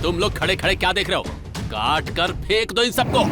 तुम लोग खड़े खड़े क्या देख रहे हो? काट कर फेंक दो इन सबको।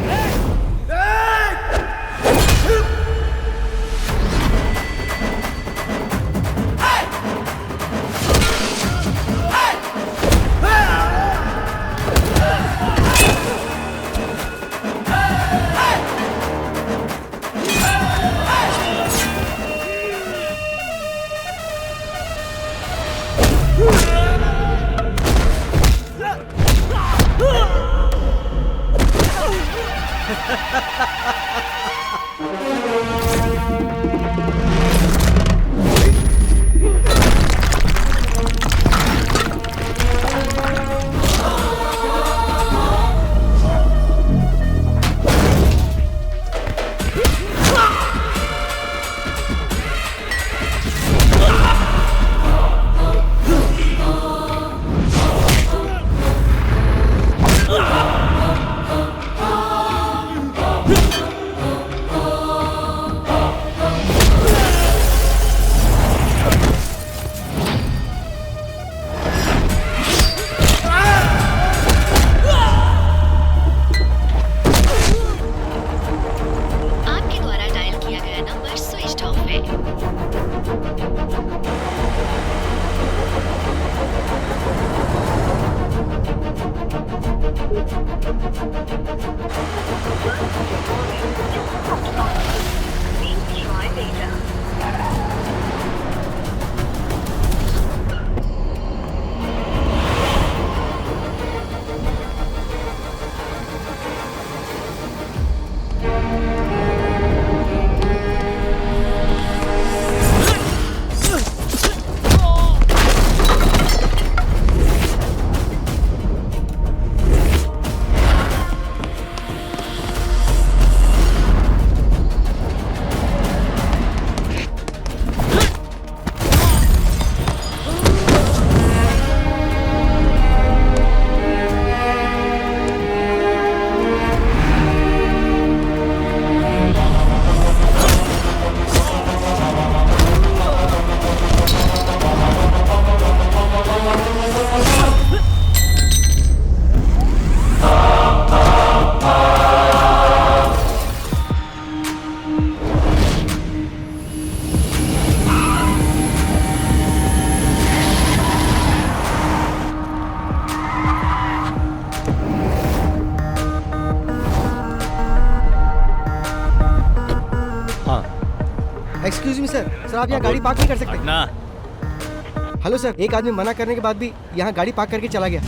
एक्सक्यूज मी सर, आप यहाँ गाड़ी पार्क नहीं कर सकते? ना। हेलो सर, एक आदमी मना करने के बाद भी यहाँ गाड़ी पार्क करके चला गया।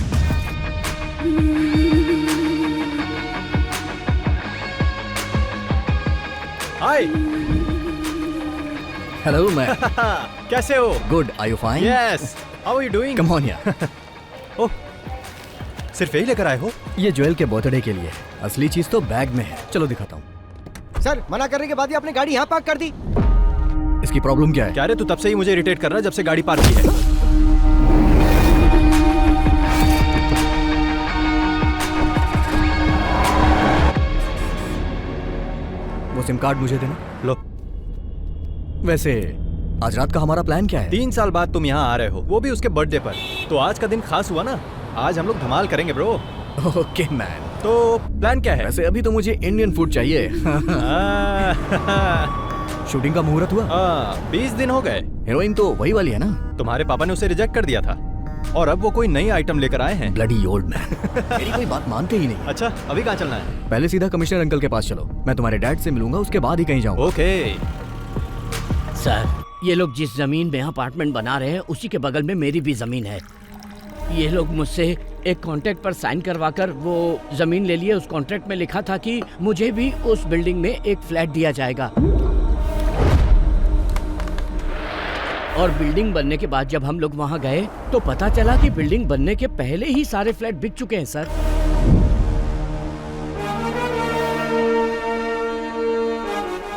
हाय। हेलो मैं कैसे हो? Good, are you fine? Yes, how are you doing? Come on यार। ओह, सिर्फ यही लेकर आए हो? ये ज्वेल के बर्थडे के लिए, असली चीज तो बैग में है। चलो दिखाता हूँ। सर, मना करने के बाद ही आपने गाड़ी यहाँ पार्क कर दी। इसकी प्रॉब्लम क्या है? क्या रे, तू तब से ही मुझे इरिटेट कर रहा है जब से गाड़ी पार्क की है। वो सिम कार्ड मुझे देना। लो। वैसे आज रात का हमारा प्लान क्या है? 3 साल बाद तुम यहाँ आ रहे हो, वो भी उसके बर्थडे पर। तो आज का दिन खास हुआ ना। आज हम लोग धमाल करेंगे ब्रो। Okay man. तो प्लान क्या है? वैसे अभी तो मुझे इंडियन फूड चाहिए। शूटिंग का मुहूर्त हुआ? 20 दिन हो गए। हीरोइन तो वही वाली है ना? तुम्हारे पापा ने उसे रिजेक्ट कर दिया था और अब वो कोई नई आइटम लेकर आए हैं। Bloody old man. मेरी कोई बात मानते ही नहीं। अच्छा, अभी कहाँ चलना है? पहले सीधा कमिश्नर अंकल के पास चलो, मैं तुम्हारे डैड से मिलूंगा, उसके बाद ही कहीं जाऊंगा। ओके। सर, ये लोग जिस जमीन में अपार्टमेंट बना रहे हैं उसी के बगल में मेरी भी जमीन है। ये लोग मुझसे एक कॉन्ट्रैक्ट पर साइन करवाकर वो जमीन ले लिए। उस कॉन्ट्रैक्ट में लिखा था कि मुझे भी उस बिल्डिंग में एक फ्लैट दिया जाएगा। और बिल्डिंग बनने के बाद जब हम लोग वहाँ गए तो पता चला कि बिल्डिंग बनने के पहले ही सारे फ्लैट बिक चुके हैं सर।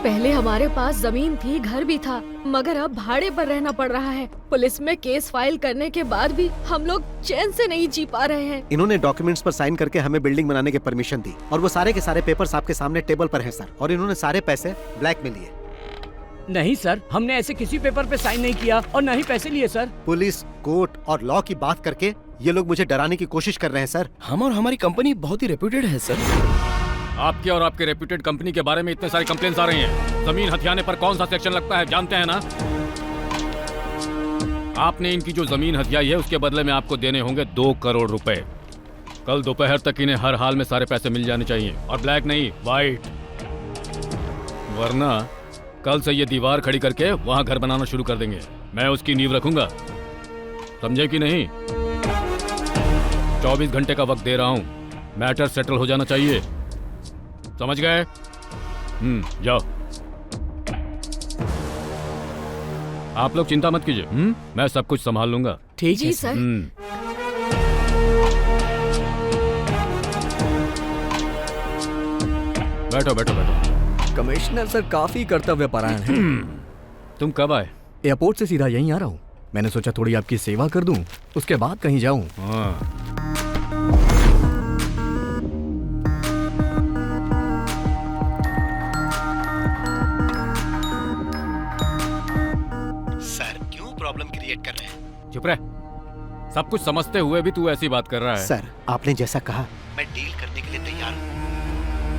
पहले हमारे पास जमीन थी, घर भी था, मगर अब भाड़े पर रहना पड़ रहा है। पुलिस में केस फाइल करने के बाद भी हम लोग चैन से नहीं जी पा रहे हैं। इन्होंने डॉक्यूमेंट्स पर साइन करके हमें बिल्डिंग बनाने की परमिशन दी और वो सारे के सारे पेपर्स आपके सामने टेबल पर हैं सर। और इन्होंने सारे पैसे ब्लैक में लिए। नहीं सर, हमने ऐसे किसी पेपर पे साइन नहीं किया और न ही पैसे लिए सर। पुलिस, कोर्ट और लॉ की बात करके ये लोग मुझे डराने की कोशिश कर रहे हैं सर। हम और हमारी कंपनी बहुत ही रेप्यूटेड है सर। आपके और आपके रेप्यूटेड कंपनी के बारे में इतने सारे कंप्लेंट्स आ रही हैं। जमीन हथियाने पर कौन सा सेक्शन लगता है जानते हैं ना? आपने इनकी जो जमीन हथियाई है उसके बदले में आपको देने होंगे 2 करोड़ रुपए। कल दोपहर तक इन्हें हर हाल में सारे पैसे मिल जाने चाहिए, और ब्लैक नहीं व्हाइट, वरना कल से ये दीवार खड़ी करके वहां घर बनाना शुरू कर देंगे। मैं उसकी नींव रखूंगा, समझे कि नहीं? 24 घंटे का वक्त दे रहा हूं, मैटर सेटल हो जाना चाहिए, समझ गए? जाओ। आप लोग चिंता मत कीजिए, मैं सब कुछ संभाल लूंगा। ठीक जी है सर। बैठो बैठो बैठो। कमिश्नर सर काफी कर्तव्यपरायण हैं। तुम कब आए? एयरपोर्ट से सीधा यहीं आ रहा हूँ। मैंने सोचा थोड़ी आपकी सेवा कर दूं, उसके बाद कहीं जाऊं। हाँ। सर क्यों प्रॉब्लम क्रिएट कर रहे हैं? चुप रह। सब कुछ समझते हुए भी तू ऐसी बात कर रहा है। सर आपने जैसा कहा मैं डील करने के लिए तैयार हूँ।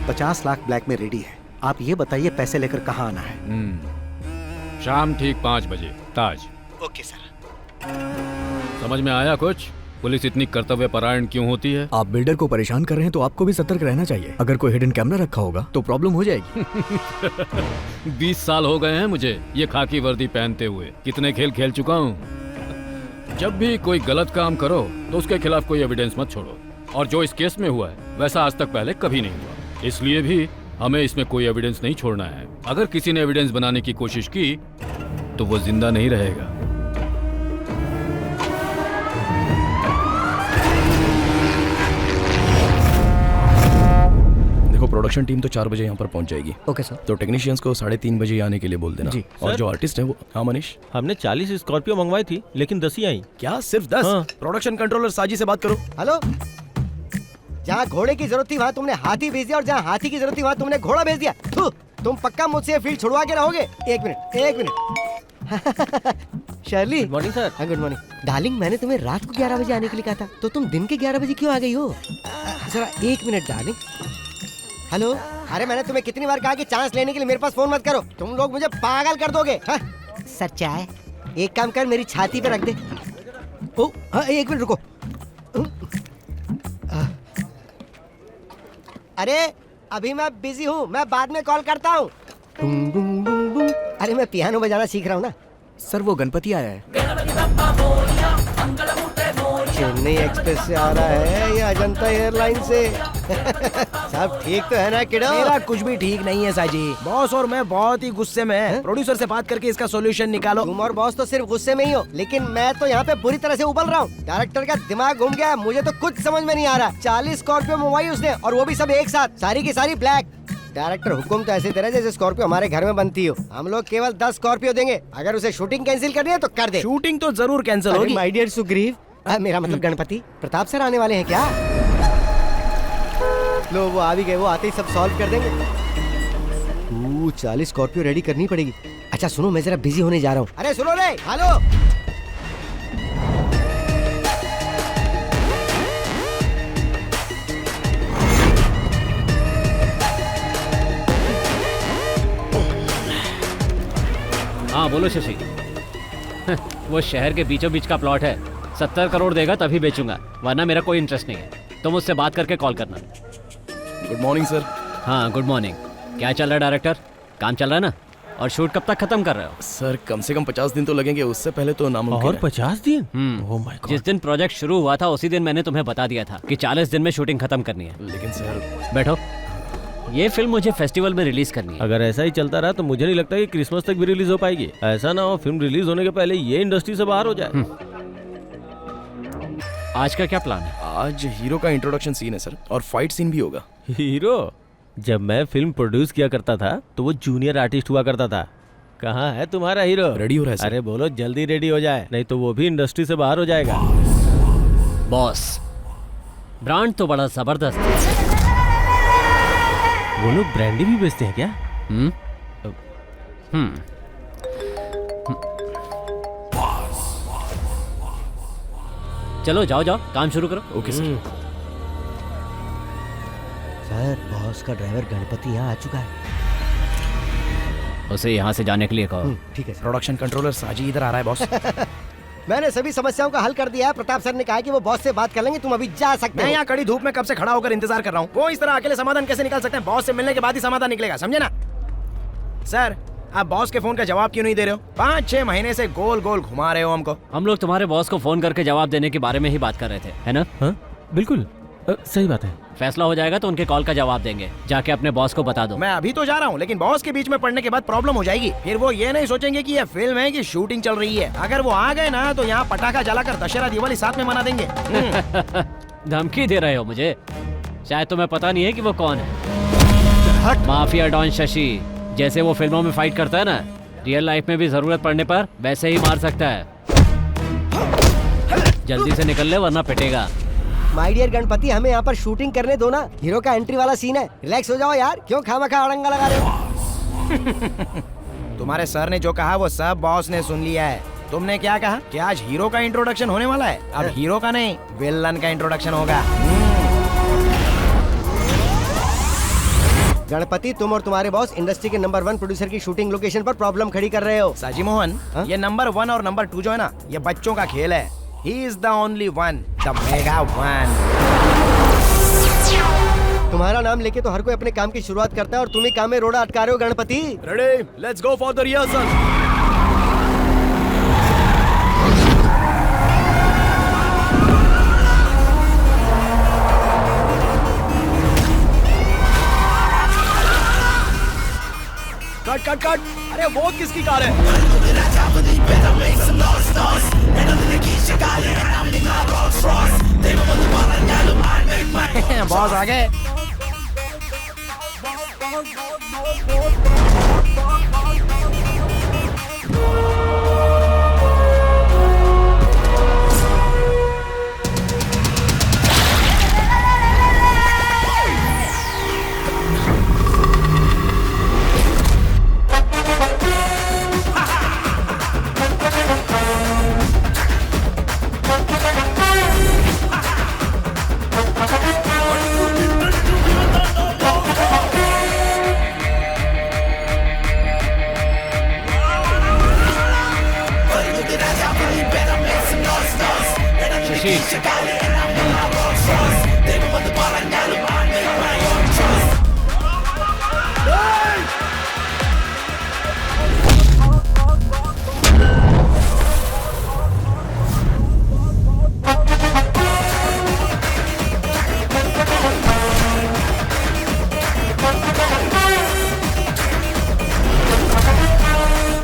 50 लाख ब्लैक में रेडी है। आप ये बताइए पैसे लेकर कहाँ आना है? शाम ठीक 5 बजे ताज। Okay sir. समझ में आया कुछ? पुलिस इतनी कर्तव्यपरायण क्यों होती है? आप बिल्डर को परेशान कर रहे हैं तो आपको भी सतर्क रहना चाहिए। अगर कोई हिडन कैमरा रखा होगा तो प्रॉब्लम हो जाएगी। 20 साल हो गए हैं मुझे ये खाकी वर्दी पहनते हुए। कितने खेल खेल चुका हूँ। जब भी कोई गलत काम करो तो उसके खिलाफ कोई एविडेंस मत छोड़ो, और जो इस केस में हुआ है वैसा आज तक पहले कभी नहीं हुआ। इसलिए भी हमें इसमें कोई एविडेंस नहीं छोड़ना है। अगर किसी ने एविडेंस बनाने की कोशिश की तो वो जिंदा नहीं रहेगा। देखो, प्रोडक्शन टीम तो 4 बजे यहाँ पर पहुँच जाएगी। Okay sir. तो टेक्नीशियंस को 3:30 बजे आने के लिए बोल देना। जी। और जो आर्टिस्ट है वो, हाँ मनीष, हमने 40 स्कॉर्पियो मंगवाई थी लेकिन 10 ही आई। क्या सिर्फ 10? हाँ। प्रोडक्शन कंट्रोलर साजी से बात करो। हेलो, जहाँ घोड़े की जरूरत थी वहाँ तुमने हाथी भेज दिया, और जहाँ हाथी की जरूरत थी वहाँ तुमने घोड़ा भेज दिया। थू, तुम पक्का मुझसे ये फील्ड छुड़वा के रहोगे? एक minute. Shirley. Good morning sir. हाँ गुड मॉर्निंग। डार्लिंग, मैंने तुम्हें रात को 11 बजे आने के लिए कहा था, तो तुम दिन के 11 बजे क्यों आ गई हो? जरा 1 मिनट डार्लिंग। हेलो, अरे मैंने तुम्हें कितनी बार कहा कि चांस लेने के लिए मेरे पास फोन मत करो, तुम लोग मुझे पागल कर दोगे। हाँ? सर चाय एक काम कर, मेरी छाती पे रख दे। ओ हाँ, 1 मिनट रुको। अरे अभी मैं बिजी हूँ, मैं बाद में कॉल करता हूँ। अरे मैं पियानो बजाना सीख रहा हूँ ना। सर वो गणपति आया है। चेन्नई एक्सप्रेस से आ रहा है या अजंता एयरलाइन से? सब ठीक तो है ना किडो? मेरा कुछ भी ठीक नहीं है साजी। बॉस और मैं बहुत ही गुस्से में हैं। प्रोड्यूसर से बात करके इसका सॉल्यूशन निकालो। तुम और बॉस तो सिर्फ गुस्से में ही हो, लेकिन मैं तो यहाँ पे बुरी तरह से उबल रहा हूँ। डायरेक्टर का दिमाग घूम गया, मुझे तो कुछ समझ में नहीं आ रहा। 40 स्कॉर्पियो मंगवाई उसने, और वो भी सब एक साथ, सारी की सारी ब्लैक। डायरेक्टर हुक्म तो ऐसे दे रहे जैसे स्कॉर्पियो हमारे घर में बनती हो। हम लोग केवल 10 स्कॉर्पियो देंगे, अगर उसे शूटिंग कैंसिल करनी है तो कर दे। शूटिंग तो जरूर कैंसिल होगी। माय डियर सुग्रीव, मेरा मतलब गणपति प्रताप सर आने वाले हैं क्या? लो वो आ भी गए, वो आते ही सब सॉल्व कर देंगे। 40 स्कॉर्पियो रेडी करनी पड़ेगी। अच्छा सुनो, मैं जरा बिजी होने जा रहा हूँ। अरे सुनो रे, हेलो। हाँ बोलो शशि। वो शहर के बीचों बीच का प्लॉट है, 70 करोड़ देगा तभी बेचूंगा, वरना मेरा कोई इंटरेस्ट नहीं है। तुम उससे बात करके कॉल करना। Good morning sir. हाँ गुड मॉर्निंग। क्या चल रहा है डायरेक्टर? काम चल रहा है ना? और शूट कब तक खत्म कर रहे हो? सर कम से कम 50 दिन तो लगेंगे, उससे पहले तो नामुमकिन और है। 50 दिन? Oh my God. जिस दिन प्रोजेक्ट शुरू हुआ था उसी दिन मैंने तुम्हें बता दिया था कि 40 दिन में शूटिंग खत्म करनी है। लेकिन सर, बैठो। ये फिल्म मुझे फेस्टिवल में रिलीज करनी है। अगर ऐसा ही चलता रहा तो मुझे नहीं लगता कि क्रिसमस तक भी रिलीज हो पाएगी। ऐसा ना हो फिल्म रिलीज होने के पहले ये इंडस्ट्री से बाहर हो जाए। आज का क्या प्लान है? आज हीरो का इंट्रोडक्शन सीन है सर, और फाइट सीन भी होगा। हीरो? जब मैं फिल्म प्रोड्यूस किया करता था तो वो जूनियर आर्टिस्ट हुआ करता था। कहाँ है तुम्हारा हीरो? रेडी हो रहा है सर। अरे बोलो जल्दी रेडी हो जाए, नहीं तो वो भी इंडस्ट्री से बाहर हो जाएगा। बॉस, ब्रांड तो बड़ा जबरदस्त है। वो लोग ब्रांडी भी बेचते हैं क्या? चलो जाओ जाओ काम शुरू करो। Okay sir. सर बॉस का ड्राइवर गणपति यहाँ आ चुका है। उसे यहाँ से जाने के लिए कहो। ठीक है सर। प्रोडक्शन कंट्रोलर साजी इधर आ रहा है बॉस। मैंने सभी समस्याओं का हल कर दिया है। प्रताप सर ने कहा कि वो बॉस से बात कर लेंगे, तुम अभी जा सकते मैं हो। यहाँ कड़ी धूप में कब से खड़ा होकर इंतजार कर रहा हूँ। वो इस तरह अकेले समाधान कैसे निकाल सकते हैं? बॉस से मिलने के बाद ही समाधान निकलेगा, समझे ना? सर आप बॉस के फोन का जवाब क्यों नहीं दे रहे हो? 5-6 महीने से गोल गोल घुमा रहे हो हमको। हम लोग तुम्हारे बॉस को फोन करके जवाब देने के बारे में ही बात कर रहे थे, है ना? हाँ बिल्कुल सही बात है। फैसला हो जाएगा तो उनके कॉल का जवाब देंगे। जाके अपने बॉस को बता दो। मैं अभी तो जा रहा हूँ, लेकिन बॉस के बीच में पड़ने के बाद प्रॉब्लम हो जाएगी। फिर वो ये नहीं सोचेंगे कि ये फिल्म है कि शूटिंग चल रही है। अगर वो आ गए ना तो यहाँ पटाखा जलाकर दशहरा दिवाली साथ में मना देंगे। धमकी दे रहे हो मुझे? शायद तुम्हें पता नहीं है कि वो कौन है। Mafia don Shashi. जैसे वो फिल्मों में फाइट करता है ना, रियल लाइफ में भी जरूरत पड़ने पर वैसे ही मार सकता है। जल्दी से निकल ले वरना पिटेगा। माय डियर गणपति, हमें यहाँ पर शूटिंग करने दो ना। हीरो का एंट्री वाला सीन है। रिलैक्स हो जाओ यार, क्यों खामखा अड़ंगा लगा रहे हो? तुम्हारे सर ने जो कहा वो सब बॉस ने सुन लिया है। तुमने क्या कहा कि आज हीरो का इंट्रोडक्शन होने वाला है? अब हीरो का नहीं, विलन का इंट्रोडक्शन होगा। गणपति, तुम और तुम्हारे बॉस इंडस्ट्री के नंबर 1 प्रोड्यूसर की शूटिंग लोकेशन पर प्रॉब्लम खड़ी कर रहे हो। साजी मोहन, ये नंबर 1 और नंबर 2 जो है ना, ये बच्चों का खेल है। He is the only one, the mega one. तुम्हारा नाम लेके तो हर कोई अपने काम की शुरुआत करता है और तुम ही काम में रोड़ा अटका रहे हो Ganpati. Ready, let's go for the rehearsal. Cut cut cut. अरे वो किसकी कार है? बॉस आ गए।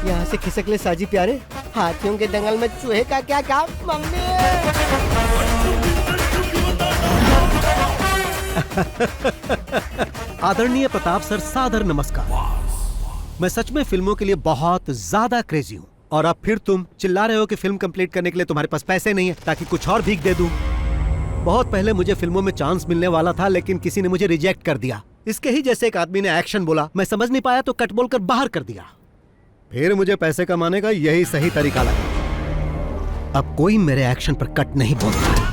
यहाँ से खिसक ले साजी प्यारे। हाथियों के दंगल में चूहे का क्या काम? मम्मी आदरणीय प्रताप सर, सादर नमस्कार। मैं सच में फिल्मों के लिए बहुत ज्यादा क्रेजी हूँ और अब फिर तुम चिल्ला रहे हो कि फिल्म कंप्लीट करने के लिए तुम्हारे पास पैसे नहीं है ताकि कुछ और भीख दे दूं। बहुत पहले मुझे फिल्मों में चांस मिलने वाला था, लेकिन किसी ने मुझे रिजेक्ट कर दिया। इसके ही जैसे एक आदमी ने एक्शन बोला, मैं समझ नहीं पाया तो कट बोलकर बाहर कर दिया। फिर मुझे पैसे कमाने का यही सही तरीका लगा। अब कोई मेरे एक्शन पर कट नहीं बोलता।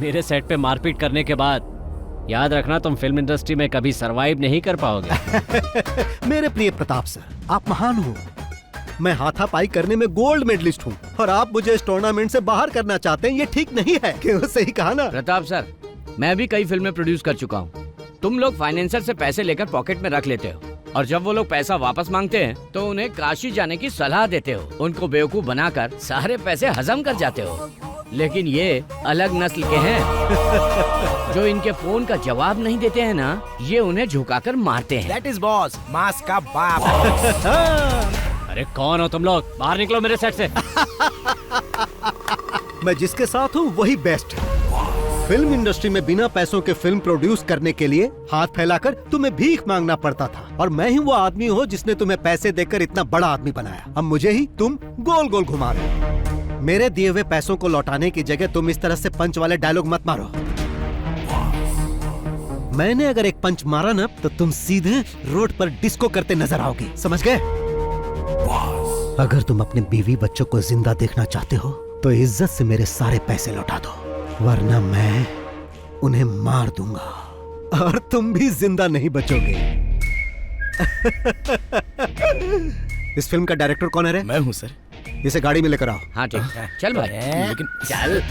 मेरे सेट पे मारपीट करने के बाद याद रखना, तुम फिल्म इंडस्ट्री में कभी सरवाइव नहीं कर पाओगे। मेरे प्रिय प्रताप सर, आप महान हो। मैं हाथापाई करने में गोल्ड मेडलिस्ट हूँ और आप मुझे इस टूर्नामेंट से बाहर करना चाहते हैं। ये ठीक नहीं है। क्यों? सही कहा ना प्रताप सर, मैं भी कई फिल्में प्रोड्यूस कर चुका हूँ। तुम लोग फाइनेंसर से पैसे लेकर पॉकेट में रख लेते हो और जब वो लोग पैसा वापस मांगते हैं तो उन्हें काशी जाने की सलाह देते हो। उनको बेवकूफ बनाकर सारे पैसे हजम कर जाते हो। लेकिन ये अलग नस्ल के हैं जो इनके फोन का जवाब नहीं देते हैं ना, ये उन्हें झुकाकर मारते हैं। That is boss, मास का बाप। अरे कौन हो तुम लोग? बाहर निकलो मेरे सेट से। मैं जिसके साथ हूँ वही बेस्ट है। फिल्म इंडस्ट्री में बिना पैसों के फिल्म प्रोड्यूस करने के लिए हाथ फैलाकर तुम्हें भीख मांगना पड़ता था और मैं ही वो आदमी हूँ जिसने तुम्हें पैसे देकर इतना बड़ा आदमी बनाया। अब मुझे ही तुम गोल गोल घुमा रहे हो। मेरे दिए हुए पैसों को लौटाने की जगह तुम इस तरह से पंच वाले डायलॉग मत मारो। मैंने अगर एक पंच मारा ना तो तुम सीधे रोड पर डिस्को करते नजर आओगे, समझ गए? अगर तुम अपने बीवी बच्चों को जिंदा देखना चाहते हो तो इज्जत से मेरे सारे पैसे लौटा दो, वरना मैं उन्हें मार दूंगा और तुम भी जिंदा नहीं बचोगे। इस फिल्म का डायरेक्टर कौन है रे? मैं हूँ सर। इसे गाड़ी में लेकर आओ। हाँ ठीक है, चल भाई। लेकिन चल।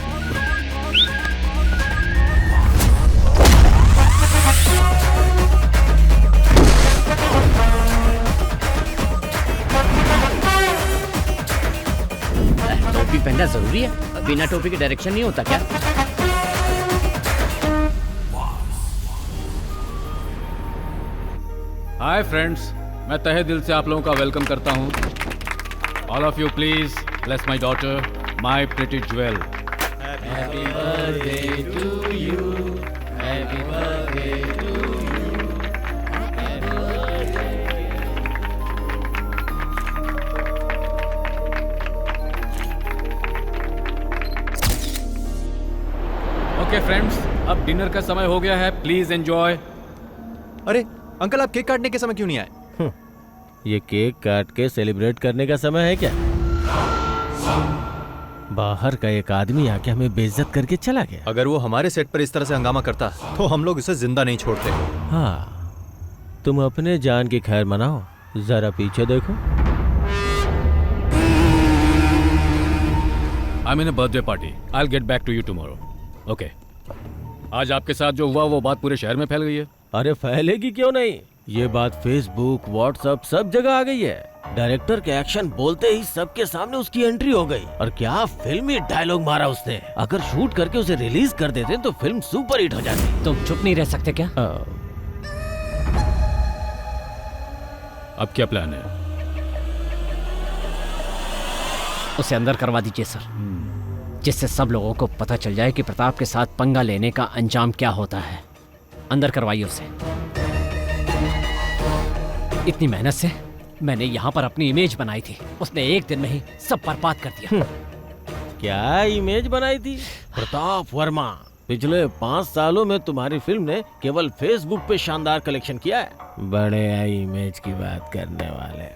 टोपी पहनना जरूरी है, बिना टोपी के डायरेक्शन नहीं होता क्या? हाय फ्रेंड्स, मैं तहे दिल से आप लोगों का वेलकम करता हूँ। All of you please bless my daughter, my pretty jewel. Happy birthday to you, happy birthday to you, happy birthday. Okay friends, अब डिनर का समय हो गया है, प्लीज एंजॉय। अरे अंकल, आप केक काटने के समय क्यों नहीं आए? ये केक काट के सेलिब्रेट करने का समय है क्या? बाहर का एक आदमी आके हमें बेइज्जत करके चला गया। अगर वो हमारे सेट पर इस तरह से हंगामा करता तो हम लोग इसे जिंदा नहीं छोड़ते। हाँ, तुम अपने जान की खैर मनाओ, जरा पीछे देखो। I'm in a birthday party. I'll get back to you tomorrow. Okay. आज आपके साथ जो हुआ वो बात पूरे शहर में फैल गई है। अरे फैलेगी क्यों नहीं, ये बात फेसबुक, व्हाट्सएप सब जगह आ गई है। डायरेक्टर के एक्शन बोलते ही सबके सामने उसकी एंट्री हो गई। और क्या फिल्मी डायलॉग मारा उसने। अगर शूट करके उसे रिलीज कर देते तो फिल्म सुपर हिट हो जाती। तुम चुप नहीं रह सकते क्या? अब क्या प्लान है? उसे अंदर करवा दीजिए सर, जिससे सब लोगों को पता चल जाए कि प्रताप के साथ पंगा लेने का अंजाम क्या होता है। अंदर करवाइए उसे। इतनी मेहनत से मैंने यहाँ पर अपनी इमेज बनाई थी, उसने एक दिन में ही सब बर्बाद कर दिया। क्या इमेज बनाई थी? प्रताप वर्मा, पिछले 5 सालों में तुम्हारी फिल्म ने केवल फेसबुक पे शानदार कलेक्शन किया है। बड़े इमेज की बात करने वाले।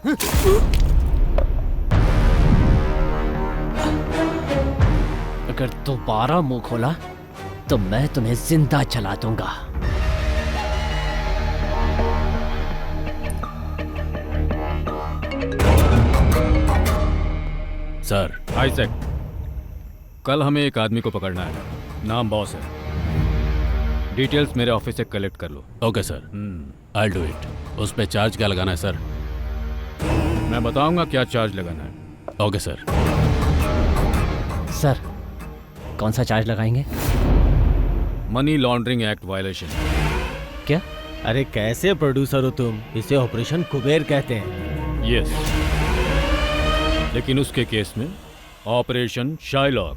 अगर दोबारा मुंह खोला तो मैं तुम्हें जिंदा जला दूंगा। सर, आइजैक, कल हमें एक आदमी को पकड़ना है, नाम बॉस है। डिटेल्स मेरे ऑफिस से कलेक्ट कर लो। Okay sir, I do it. उस पे चार्ज क्या लगाना है सर? मैं बताऊंगा क्या चार्ज लगाना है। Okay sir. सर, कौन सा चार्ज लगाएंगे? Money laundering act violation. क्या? अरे कैसे प्रोड्यूसर हो तुम? इसे ऑपरेशन कुबेर कहते हैं। यस, लेकिन उसके केस में ऑपरेशन शाइलॉक।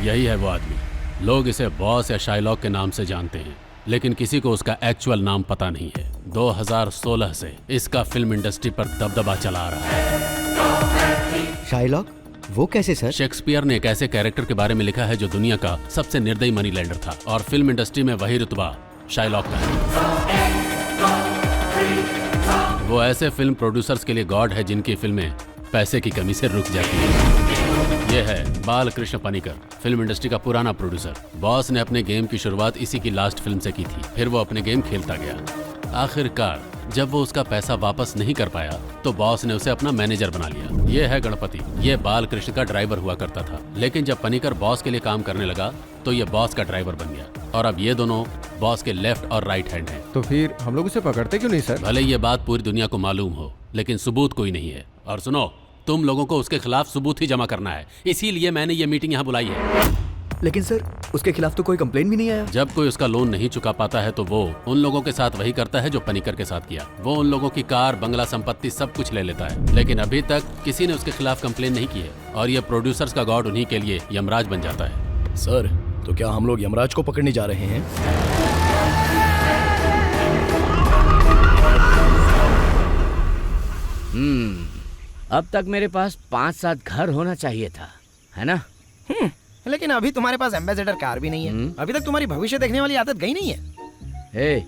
यही है वो आदमी। लोग इसे बॉस या शाइलॉक के नाम से जानते हैं, लेकिन किसी को उसका एक्चुअल नाम पता नहीं है। 2016 से इसका फिल्म इंडस्ट्री पर दबदबा चला आ रहा है। शाइलॉक? वो कैसे सर? शेक्सपियर ने एक ऐसे कैरेक्टर के बारे में लिखा है जो दुनिया का सबसे निर्दयी मनी लेंडर था, और फिल्म इंडस्ट्री में वही रुतबा शाइलॉक का है। वो ऐसे फिल्म प्रोड्यूसर्स के लिए गॉड है जिनकी फिल्में पैसे की कमी से रुक जाती है। ये है बालकृष्ण पनिकर, फिल्म इंडस्ट्री का पुराना प्रोड्यूसर। बॉस ने अपने गेम की शुरुआत इसी की लास्ट फिल्म से की थी। फिर वो अपने गेम खेलता गया। आखिरकार जब वो उसका पैसा वापस नहीं कर पाया तो बॉस ने उसे अपना मैनेजर बना लिया। ये है गणपति, ये बालकृष्ण का ड्राइवर हुआ करता था। लेकिन जब पनिकर बॉस के लिए काम करने लगा तो ये बॉस का ड्राइवर बन गया, और अब ये दोनों बॉस के लेफ्ट और राइट हैंड हैं। तो फिर हम लोग उसे पकड़ते क्यों नहीं सर? भले ये बात पूरी दुनिया को मालूम हो, लेकिन सबूत कोई नहीं है। और सुनो, तुम लोगों को उसके खिलाफ सबूत ही जमा करना है, इसीलिए मैंने ये मीटिंग यहाँ बुलाई है। लेकिन सर, उसके खिलाफ तो कोई कंप्लेंट भी नहीं आया। जब कोई उसका लोन नहीं चुका पाता है तो वो उन लोगों के साथ वही करता है जो पनिकर के साथ किया। वो उन लोगों की कार, बंगला, संपत्ति सब कुछ ले लेता है, लेकिन अभी तक किसी ने उसके खिलाफ कंप्लेन नहीं की है। और ये प्रोड्यूसर्स का गॉड उन्हीं के लिए यमराज बन जाता है। सर, तो क्या हम लोग यमराज को पकड़ने जा रहे हैं? अब तक मेरे पास 5-7 घर होना चाहिए था, है ना? लेकिन अभी तुम्हारे पास एम्बेसडर कार भी नहीं है। अभी तक तुम्हारी भविष्य देखने वाली आदत गई नहीं है। ए,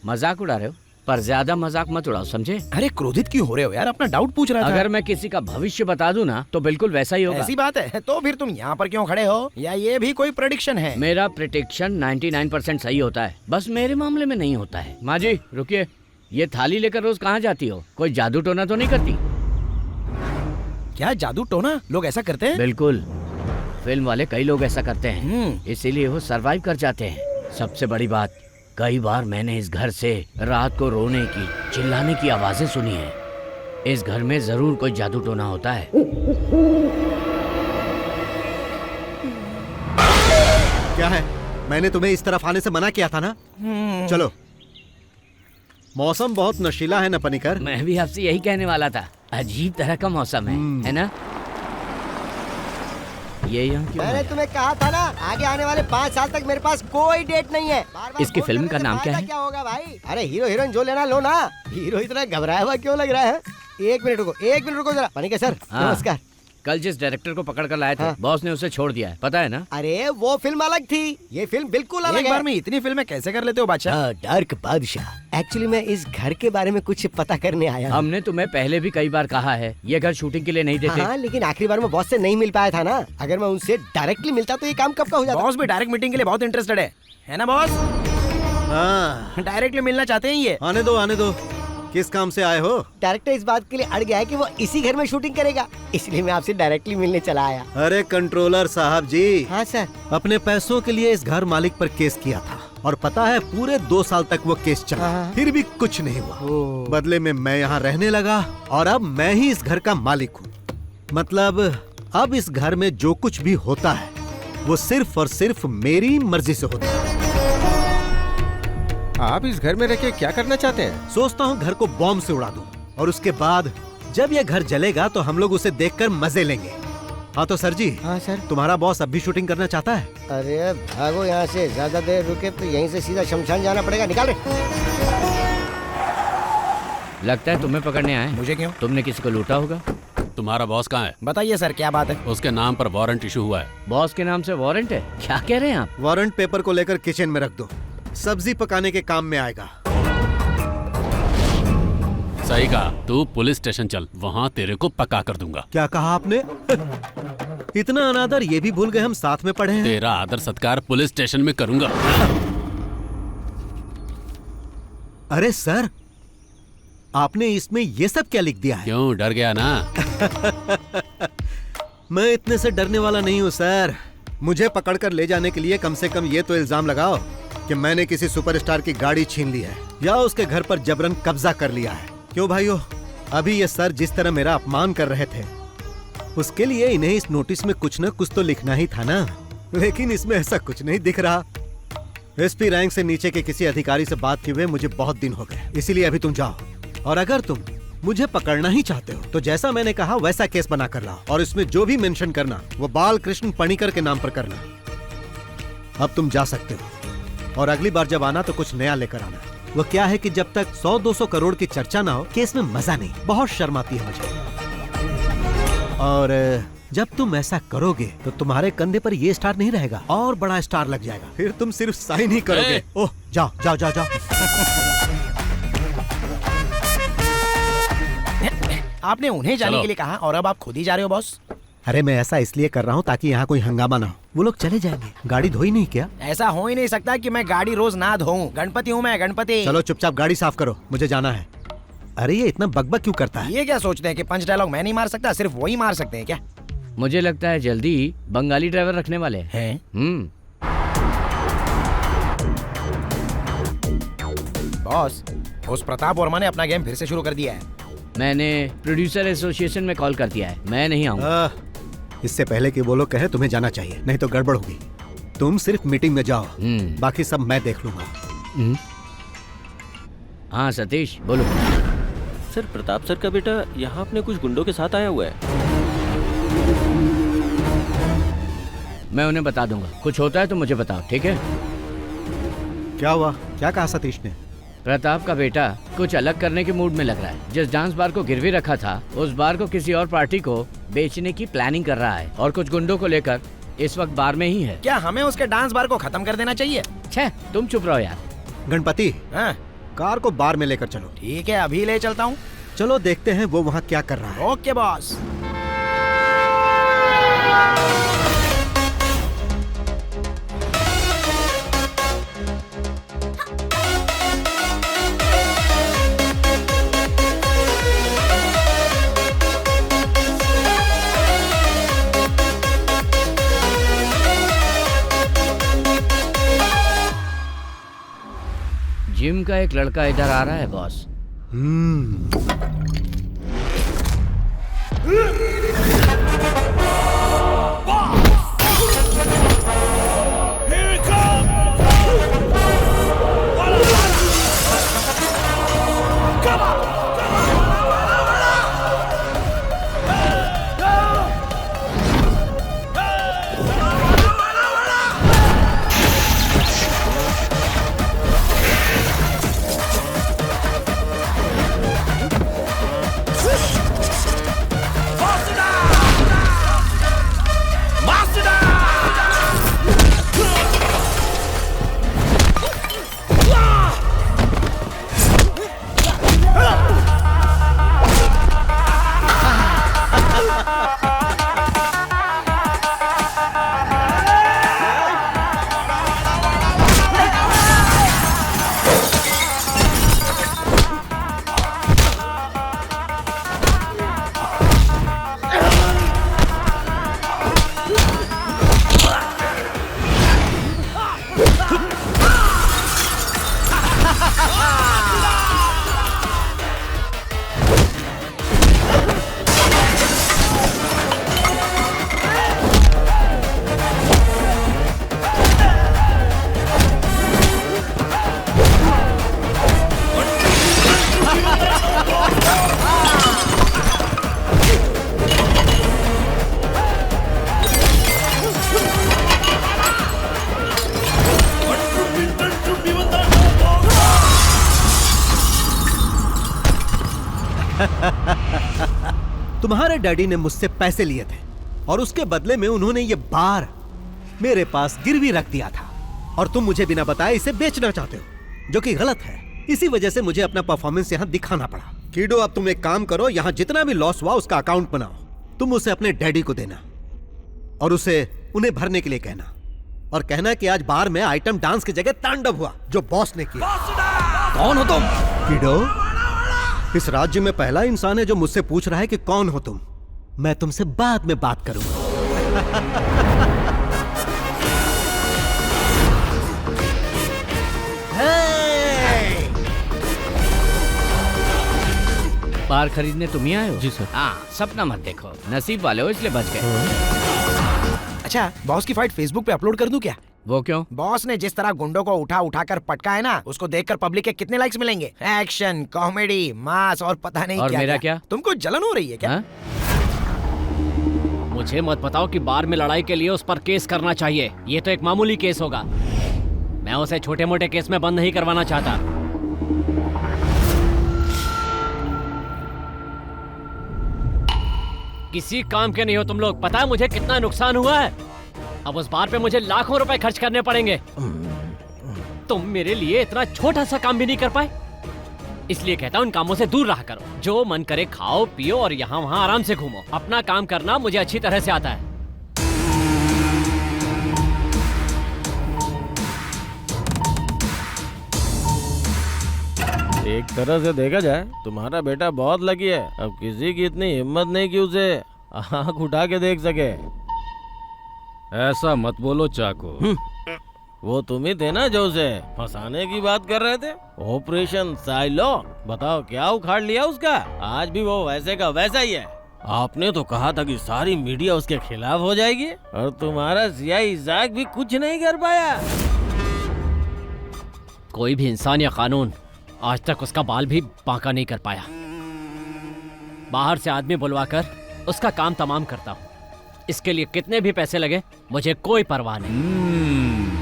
मजाक उड़ा रहे हो, पर ज्यादा मजाक मत उड़ाओ, समझे? अरे क्रोधित क्यों हो रहे हो यार, अपना डाउट पूछ रहा था। अगर मैं किसी का भविष्य बता दूं ना तो बिल्कुल वैसा ही होगा। ऐसी बात है तो फिर तुम यहाँ पर क्यों खड़े हो, या ये भी कोई प्रेडिक्शन है? मेरा प्रेडिक्शन 99% सही होता है, बस मेरे मामले में नहीं होता है। माँ जी रुकिए, ये थाली लेकर रोज कहाँ जाती हो? कोई जादू टोना तो नहीं करती? क्या जादू टोना? लोग ऐसा करते हैं? बिल्कुल, फिल्म वाले कई लोग ऐसा करते हैं, इसीलिए वो सरवाइव कर जाते हैं। सबसे बड़ी बात, कई बार मैंने इस घर से रात को रोने की, चिल्लाने की आवाजें सुनी है। इस घर में जरूर कोई जादू टोना होता है। क्या है? मैंने तुम्हें इस तरफ आने से मना किया था ना। चलो, मौसम बहुत नशीला है ना पनीकर। मैं भी आपसे यही कहने वाला था, अजीब तरह का मौसम है ना? ये यहाँ क्यों मैंने है? तुम्हें कहा था ना, आगे आने वाले 5 साल तक मेरे पास कोई डेट नहीं है। बार-बार इसकी फोन फिल्म करने का से नाम क्या फायदा है? क्या होगा भाई? अरे हीरो हीरोइन जो लेना लो ना। हीरो इतना घबराया हुआ क्यों लग रहा है? एक मिनट रुको जरा। पनीकर सर, हाँ। नमस्कार। कल जिस डायरेक्टर को पकड़ कर लाए थे, बॉस ने उसे छोड़ दिया है, पता है ना? अरे वो फिल्म अलग थी, ये फिल्म बिल्कुल अलग एक है। बार में इतनी फिल्में कैसे कर लेते हो बादशाह? डार्क बादशाह। एक्चुअली मैं इस घर के बारे में कुछ पता करने आया हूँ। हमने तुम्हें पहले भी कई बार कहा है, ये घर शूटिंग के लिए नहीं देते। हाँ, लेकिन आखिरी बार मैं बॉस से नहीं मिल पाया था ना। अगर मैं उनसे डायरेक्टली मिलता तो ये काम कब का हो जाता। बॉस भी डायरेक्ट मीटिंग के लिए बहुत इंटरेस्टेड है ना बॉस? हाँ, डायरेक्टली मिलना चाहते हैं ये। आने दो। किस काम से आए हो? डायरेक्टर इस बात के लिए अड़ गया है कि वो इसी घर में शूटिंग करेगा, इसलिए मैं आपसे डायरेक्टली मिलने चला आया। अरे कंट्रोलर साहब जी। हाँ सर। अपने पैसों के लिए इस घर मालिक पर केस किया था, और पता है पूरे 2 साल तक वो केस चला, फिर भी कुछ नहीं हुआ। बदले में मैं यहाँ रहने लगा, और अब मैं ही इस घर का मालिक हूँ। मतलब अब इस घर में जो कुछ भी होता है वो सिर्फ और सिर्फ मेरी मर्जी से होता है। आप इस घर में रह के क्या करना चाहते हैं? सोचता हूँ घर को बॉम्ब से उड़ा दूं, और उसके बाद जब ये घर जलेगा तो हम लोग उसे देखकर मजे लेंगे। हाँ तो सर जी। हाँ सर। तुम्हारा बॉस अब भी शूटिंग करना चाहता है? अरे भागो यहाँ से, ज्यादा देर रुके तो यहीं से सीधा शमशान जाना पड़ेगा। निकाल रहे। लगता है तुम्हें पकड़ने आए। मुझे क्यों? तुमने किसी को लूटा होगा। तुम्हारा बॉस कहाँ है? बताइए सर, क्या बात है? उसके नाम पर वारंट इशू हुआ है। बॉस के नाम से वारंट है? क्या कह रहे हैं आप? वारंट पेपर को लेकर किचन में रख दो, सब्जी पकाने के काम में आएगा। सही कहा, तू पुलिस स्टेशन चल, वहाँ तेरे को पका कर दूंगा। क्या कहा आपने? इतना अनादर ये भी भूल गए हम साथ में पढ़े हैं। तेरा आदर सत्कार पुलिस स्टेशन में करूंगा। अरे सर, आपने इसमें ये सब क्या लिख दिया है? क्यों, डर गया ना? मैं इतने से डरने वाला नहीं हूँ सर। मुझे पकड़कर ले जाने के लिए कम से कम ये तो इल्जाम लगाओ कि मैंने किसी सुपरस्टार की गाड़ी छीन ली है या उसके घर पर जबरन कब्जा कर लिया है। क्यों भाइयों, अभी ये सर जिस तरह मेरा अपमान कर रहे थे, उसके लिए इन्हें इस नोटिस में कुछ न कुछ तो लिखना ही था ना। लेकिन इसमें ऐसा कुछ नहीं दिख रहा। एसपी रैंक से नीचे के किसी अधिकारी से बात किए हुए मुझे बहुत दिन हो गए, इसीलिए अभी तुम जाओ, और अगर तुम मुझे पकड़ना ही चाहते हो तो जैसा मैंने कहा वैसा केस बना कर लाओ, और इसमें जो भी मेंशन करना वो बालकृष्ण पणिकर के नाम पर करना। अब तुम जा सकते हो, और अगली बार जब आना तो कुछ नया लेकर आना। वो क्या है कि जब तक 100-200 करोड़ की चर्चा ना हो, केस में मजा नहीं, बहुत शर्म आती है मुझे। और जब तुम ऐसा करोगे तो तुम्हारे कंधे पर ये स्टार नहीं रहेगा, और बड़ा स्टार लग जाएगा, फिर तुम सिर्फ साइन ही करोगे। ओह, जाओ जाओ जाओ जाओ। आपने उन्हें जाने के लिए कहा और अब आप खुद ही जा रहे हो बॉस? अरे मैं ऐसा इसलिए कर रहा हूँ ताकि यहाँ कोई हंगामा ना हो। वो लोग चले जाएंगे। गाड़ी धोई नहीं क्या? ऐसा हो ही नहीं सकता कि मैं गाड़ी रोज ना धोऊं। गणपति हूँ मैं, गणपति। चलो चुपचाप गाड़ी साफ करो, मुझे जाना है। अरे ये इतना बकबक क्यों करता है? ये क्या सोचते हैं कि पंच डायलॉग मैं नहीं मार सकता, सिर्फ वही मार सकते हैं क्या? मुझे लगता है जल्दी ही बंगाली ड्राइवर रखने वाले हैं। बॉस, उस प्रताप वर्मा ने अपना गेम फिर से शुरू कर दिया है। मैंने प्रोड्यूसर एसोसिएशन में कॉल कर दिया है, मैं नहीं आऊंगा। इससे पहले कि वो लोग कहे तुम्हें जाना चाहिए, नहीं तो गड़बड़ होगी। तुम सिर्फ मीटिंग में जाओ, बाकी सब मैं देख लूंगा। हाँ सतीश बोलो। सर, प्रताप सर का बेटा यहाँ अपने कुछ गुंडों के साथ आया हुआ है। मैं उन्हें बता दूंगा, कुछ होता है तो मुझे बताओ, ठीक है? क्या हुआ? क्या कहा सतीश ने? प्रताप का बेटा कुछ अलग करने के मूड में लग रहा है। जिस डांस बार को गिरवी रखा था, उस बार को किसी और पार्टी को बेचने की प्लानिंग कर रहा है, और कुछ गुंडों को लेकर इस वक्त बार में ही है। क्या हमें उसके डांस बार को खत्म कर देना चाहिए? छे, तुम चुप रहो यार। गणपति, हाँ? कार को बार में लेकर चलो। ठीक है, अभी ले चलता हूँ। चलो देखते हैं वो वहाँ क्या कर रहा है। Okay boss. जिम का एक लड़का इधर आ रहा है बॉस। तुम्हारे डैडी ने मुझसे पैसे लिए थे और उसके बदले में उन्होंने ये बार मेरे पास गिरवी रख दिया था और तुम मुझे बिना बताए इसे बेचना चाहते हो, जो कि गलत है। इसी वजह से मुझे अपना परफॉर्मेंस यहाँ दिखाना पड़ा। कीडो, अब तुम एक काम करो, यहाँ जितना भी लॉस हुआ उसका अकाउंट बनाओ। तुम उसे अपने डैडी को देना और उसे उन्हें भरने के लिए कहना, और कहना कि आज बार में आइटम डांस की जगह तांडव हुआ जो बॉस ने किया। कौन हो तुम? कीडो, इस राज्य में पहला इंसान है जो मुझसे पूछ रहा है कि कौन हो तुम। मैं तुमसे बाद में बात करूंगा। बार खरीदने तुम ही आए हो? जी सर। हाँ, सपना मत देखो, नसीब वाले हो इसलिए बच गए। अच्छा, बॉस की फाइट फेसबुक पे अपलोड कर दूं क्या? वो क्यों? बॉस ने जिस तरह गुंडों को उठा कर पटका है ना, उसको देखकर पब्लिक के कितने लाइक्स मिलेंगे। एक्शन, कॉमेडी, मास और पता नहीं और क्या मेरा क्या? तुमको जलन हो रही है क्या? हाँ? मुझे मत बताओ कि बार में लड़ाई के लिए उस पर केस करना चाहिए। ये तो एक मामूली केस होगा। मैं उसे छोटे मोटे केस में बंद नहीं करवाना चाहता। किसी काम के नहीं हो तुम लोग। पता है मुझे कितना नुकसान हुआ है? अब उस बार पे मुझे लाखों रुपए खर्च करने पड़ेंगे। तुम मेरे लिए इतना छोटा सा काम भी नहीं कर पाए। इसलिए कहता हूँ इन कामों से दूर रहा करो। जो मन करे खाओ पियो और यहाँ वहाँ आराम से घूमो। अपना काम करना मुझे अच्छी तरह से आता है। एक तरह से देखा जाए तुम्हारा बेटा बहुत लकी है। अब किसी की इतनी हिम्मत नहीं कि उसे आंख उठा के देख सके। ऐसा मत बोलो चाको। वो तुम ही थे ना जो उसे फंसाने की बात कर रहे थे। ऑपरेशन साइलो, बताओ क्या उखाड़ लिया उसका। आज भी वो वैसे का वैसा ही है। आपने तो कहा था कि सारी मीडिया उसके खिलाफ हो जाएगी और तुम्हारा सियाही इजाक भी कुछ नहीं कर पाया। कोई भी इंसान या कानून आज तक उसका बाल भी बांका नहीं कर पाया। बाहर से आदमी बुलवाकर उसका काम तमाम करता हूँ। इसके लिए कितने भी पैसे लगे मुझे कोई परवाह नहीं।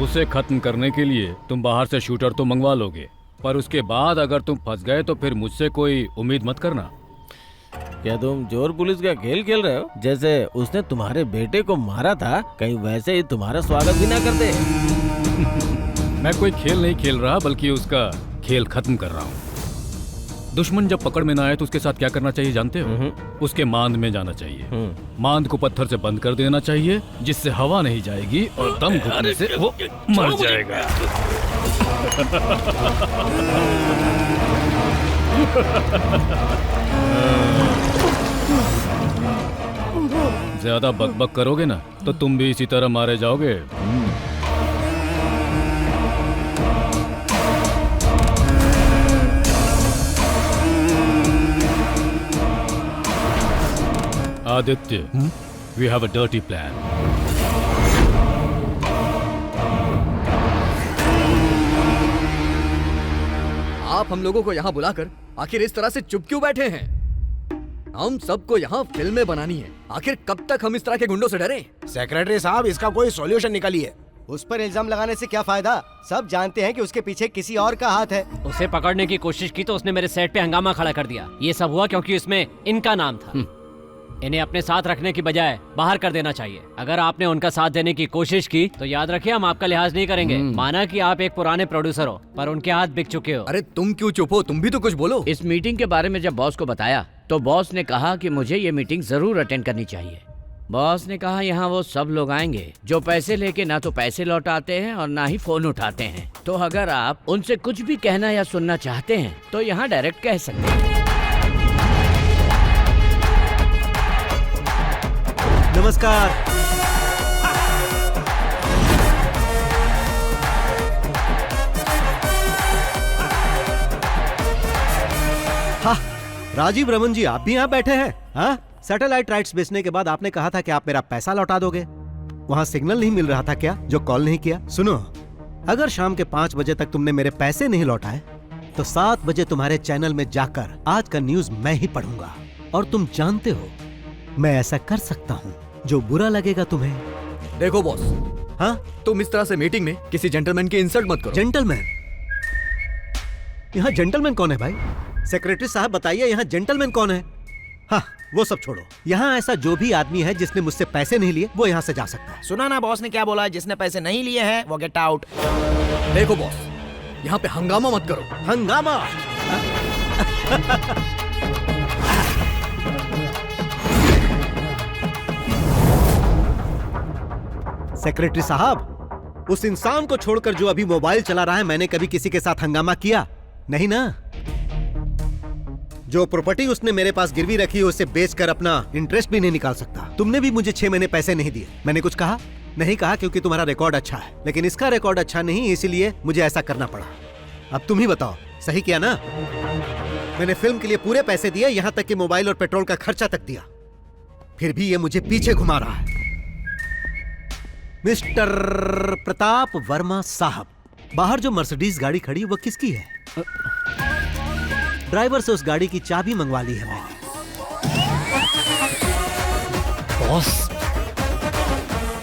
उसे खत्म करने के लिए तुम बाहर से शूटर तो मंगवा लोगे, पर उसके बाद अगर तुम फंस गए तो फिर मुझसे कोई उम्मीद मत करना। क्या तुम चोर पुलिस का खेल खेल रहे हो? जैसे उसने तुम्हारे बेटे को मारा था, कहीं वैसे ही तुम्हारा स्वागत भी ना करते। मैं कोई खेल नहीं खेल रहा, बल्कि उसका खेल खत्म कर रहा हूँ। दुश्मन जब पकड़ में ना आए तो उसके साथ क्या करना चाहिए जानते हो? उसके मांद में जाना चाहिए। मांद को पत्थर से बंद कर देना चाहिए, जिससे हवा नहीं जाएगी और दम घुटने से वो मर जाएगा। ज्यादा बकबक करोगे ना तो तुम भी इसी तरह मारे जाओगे। Aditya, we have a dirty plan. आप हम लोगों को यहाँ बुलाकर आखिर इस तरह से चुप क्यों बैठे हैं? हम सबको यहाँ फिल्में बनानी है, आखिर कब तक हम इस तरह के गुंडों से डरें? सेक्रेटरी साहब, इसका कोई सॉल्यूशन निकालिए। उस पर इल्जाम लगाने से क्या फायदा? सब जानते हैं कि उसके पीछे किसी और का हाथ है। उसे पकड़ने की कोशिश की तो उसने मेरे सेट पे हंगामा खड़ा कर दिया। ये सब हुआ क्योंकि इसमें इनका नाम था। इन्हें अपने साथ रखने की बजाय बाहर कर देना चाहिए। अगर आपने उनका साथ देने की कोशिश की तो याद रखिए हम आपका लिहाज नहीं करेंगे। माना कि आप एक पुराने प्रोड्यूसर हो, पर उनके हाथ बिक चुके हो। अरे तुम क्यों चुप हो? तुम भी तो कुछ बोलो। इस मीटिंग के बारे में जब बॉस को बताया तो बॉस ने कहा कि मुझे ये मीटिंग जरूर अटेंड करनी चाहिए। बॉस ने कहा यहाँ वो सब लोग आएंगे जो पैसे लेके ना तो पैसे लौटाते हैं और ना ही फोन उठाते हैं। तो अगर आप उनसे कुछ भी कहना या सुनना चाहते हैं तो यहाँ डायरेक्ट कह सकते हैं। नमस्कार। हाँ, राजीव रमन जी, आप भी यहाँ बैठे हैं? हाँ, सैटेलाइट राइट्स बेचने के बाद आपने कहा था कि आप मेरा पैसा लौटा दोगे। वहाँ सिग्नल नहीं मिल रहा था क्या, जो कॉल नहीं किया? सुनो, अगर शाम के 5 बजे तक तुमने मेरे पैसे नहीं लौटाए तो 7 बजे तुम्हारे चैनल में जाकर आज का न्यूज मैं ही पढ़ूंगा। और तुम जानते हो मैं ऐसा कर सकता हूँ जो बुरा लगेगा तुम्हें। देखो बॉस, हाँ, तुम इस तरह से मीटिंग में किसी जेंटलमैन की इंसल्ट मत करो। जेंटलमैन? यहाँ जेंटलमैन कौन है भाई? सेक्रेटरी साहब बताइए, यहाँ जेंटलमैन कौन है? हाँ, वो सब छोड़ो। यहाँ ऐसा जो भी आदमी है जिसने मुझसे पैसे नहीं लिए वो यहाँ से जा सकता है। सुना ना बॉस ने क्या बोला? जिसने पैसे नहीं लिए हैं वो गेट आउट। देखो बॉस, यहाँ पे हंगामा मत करो। हंगामा? सेक्रेटरी साहब, उस इंसान को छोड़कर जो अभी मोबाइल चला रहा है, मैंने कभी किसी के साथ हंगामा किया नहीं ना? जो प्रॉपर्टी उसने मेरे पास गिरवी रखी है उसे बेचकर अपना इंटरेस्ट भी नहीं निकाल सकता। तुमने भी मुझे 6 महीने पैसे नहीं दिए। मैंने कुछ कहा? नहीं कहा, क्योंकि तुम्हारा रिकॉर्ड अच्छा है। लेकिन इसका रिकॉर्ड अच्छा नहीं, इसीलिए मुझे ऐसा करना पड़ा। अब तुम ही बताओ, सही किया ना? मैंने फिल्म के लिए पूरे पैसे दिए, यहां तक कि मोबाइल और पेट्रोल का खर्चा तक दिया। फिर भी ये मुझे पीछे घुमा रहा है। मिस्टर प्रताप वर्मा साहब, बाहर जो मर्सिडीज गाड़ी खड़ी वो किसकी है? ड्राइवर से उस गाड़ी की चाबी मंगवा ली है मैंने। बॉस,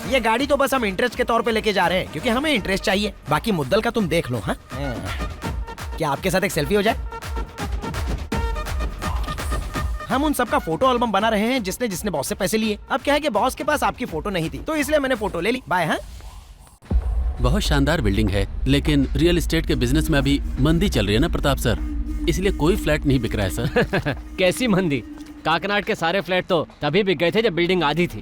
ये गाड़ी तो बस हम इंटरेस्ट के तौर पे लेके जा रहे हैं, क्योंकि हमें इंटरेस्ट चाहिए। बाकी मुद्दल का तुम देख लो। हाँ, क्या आपके साथ एक सेल्फी हो जाए? हम उन सबका फोटो एल्बम बना रहे हैं जिसने जिसने बॉस से पैसे लिए। अब क्या है कि बॉस के पास आपकी फोटो नहीं थी, तो इसलिए मैंने फोटो ले ली। बाय। हाँ, बहुत शानदार बिल्डिंग है, लेकिन रियल एस्टेट के बिजनेस में अभी मंदी चल रही है ना प्रताप सर, इसलिए कोई फ्लैट नहीं बिक रहा है सर। कैसी मंदी? काकनाड के सारे फ्लैट तो तभी बिक गए थे जब बिल्डिंग आधी थी।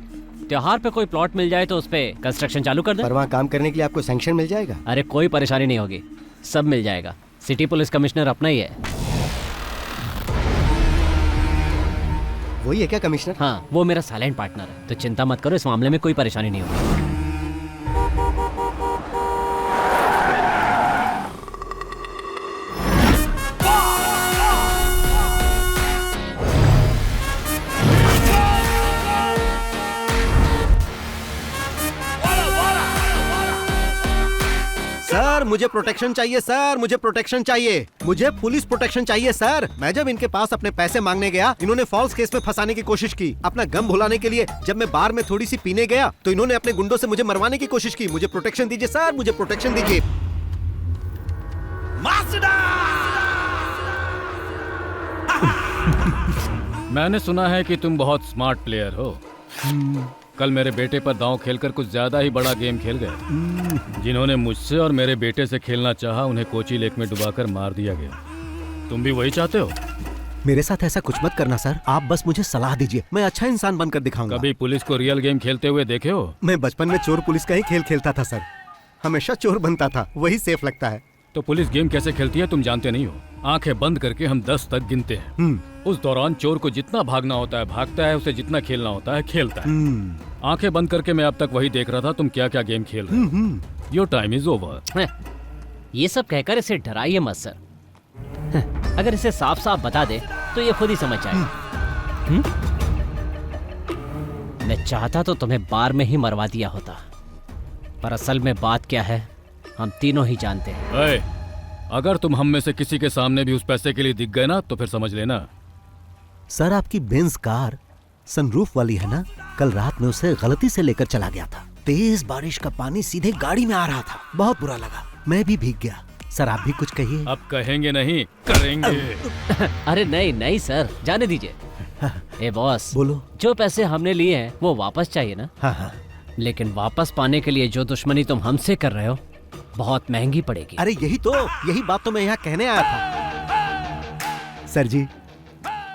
त्योहार पे कोई प्लॉट मिल जाए तो उस पे कंस्ट्रक्शन चालू कर दे। पर वहाँ काम करने के लिए आपको सैंक्शन मिल जाएगा? अरे कोई परेशानी नहीं होगी, सब मिल जाएगा। सिटी पुलिस कमिश्नर अपना ही है। वही है क्या कमिश्नर? हाँ, वो मेरा साइलेंट पार्टनर है, तो चिंता मत करो, इस मामले में कोई परेशानी नहीं होगी। सर, मुझे प्रोटेक्शन चाहिए सर, मुझे प्रोटेक्शन चाहिए। मुझे पुलिस प्रोटेक्शन चाहिए सर। मैं जब इनके पास अपने पैसे मांगने गया, इन्होंने फॉल्स केस में फंसाने की कोशिश की। अपना गम भुलाने के लिए जब मैं बार में थोड़ी सी पीने गया तो इन्होंने अपने गुंडों से मुझे मरवाने की कोशिश की। मुझे प्रोटेक्शन दीजिए सर, मुझे प्रोटेक्शन दीजिए। मैंने सुना है कि तुम बहुत स्मार्ट प्लेयर हो। कल मेरे बेटे पर दांव खेलकर कुछ ज्यादा ही बड़ा गेम खेल गए। जिन्होंने मुझसे और मेरे बेटे से खेलना चाहा उन्हें कोची लेक में डुबाकर मार दिया गया। तुम भी वही चाहते हो? मेरे साथ ऐसा कुछ मत करना सर, आप बस मुझे सलाह दीजिए, मैं अच्छा इंसान बनकर दिखाऊंगा। कभी पुलिस को रियल गेम खेलते हुए देखे हो? मैं बचपन में चोर पुलिस का ही खेल खेलता था सर, हमेशा चोर बनता था, वही सेफ लगता है। तो पुलिस गेम कैसे खेलती है तुम जानते नहीं हो। आंखें बंद करके हम 10 तक गिनते हैं। उस दौरान चोर को जितना भागना होता है भागता है, उसे जितना खेलना होता है खेलता है। आंखें बंद करके मैं अब तक वही देख रहा था तुम क्या क्या गेम खेल रहे हो। Your time is over. ये सब कहकर इसे डराइए मत सर। अगर इसे साफ साफ बता दे तो ये खुद ही समझ जाएगा। मैं चाहता तो तुम्हें बार में ही मरवा दिया होता, पर असल में बात क्या है हम तीनों ही जानते हैं। अगर तुम हम में से किसी के सामने भी उस पैसे के लिए दिख गए ना तो फिर समझ लेना। सर आपकी बेंज कार सनरूफ वाली है ना, कल रात में उसे गलती से लेकर चला गया था। तेज बारिश का पानी सीधे गाड़ी में आ रहा था, बहुत बुरा लगा, मैं भी भीग गया। सर आप भी कुछ कहिए। अब कहेंगे नहीं करेंगे। अरे नहीं नहीं सर, जाने दीजिए। ए बॉस बोलो। जो पैसे हमने लिए हैं वो वापस चाहिए ना? हाँ। लेकिन वापस पाने के लिए जो दुश्मनी तुम हमसे कर रहे हो बहुत महंगी पड़ेगी। अरे यही बात तो मैं यहाँ कहने आया था। सर जी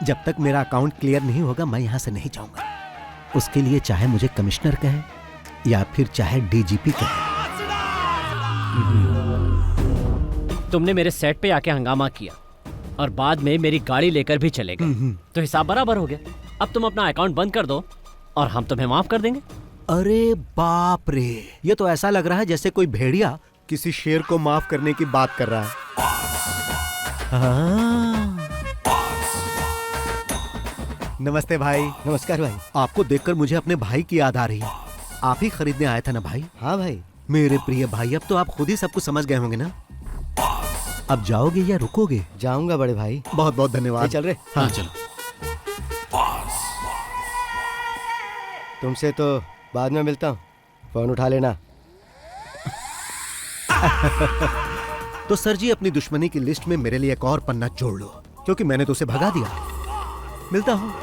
जब तक मेरा अकाउंट क्लियर नहीं होगा मैं यहाँ से नहीं जाऊंगा। उसके लिए चाहे मुझे कमिश्नर कहे या फिर चाहे डीजीपी कहे। तुमने मेरे सेट पे आके हंगामा किया और बाद में मेरी गाड़ी लेकर भी चले गए, तो हिसाब बराबर हो गया। अब तुम अपना अकाउंट बंद कर दो और हम तुम्हें माफ कर देंगे। अरे बाप रे, ये तो ऐसा लग रहा है जैसे कोई भेड़िया किसी शेर को माफ करने की बात कर रहा है। नमस्ते भाई। नमस्कार भाई। आपको देखकर मुझे अपने भाई की याद आ रही है। आप ही खरीदने आए थे ना भाई? हाँ भाई। मेरे प्रिय भाई अब तो आप खुद ही सब कुछ समझ गए होंगे ना। अब जाओगे या रुकोगे? जाऊंगा बड़े भाई। बहुत बहुत धन्यवाद। चल रहे। हाँ चलो। तुमसे तो बाद में मिलता हूँ, फोन उठा लेना। तो सर जी अपनी दुश्मनी की लिस्ट में मेरे लिए एक और पन्ना जोड़ लो, क्योंकि मैंने तो उसे भगा दिया। मिलता हूँ।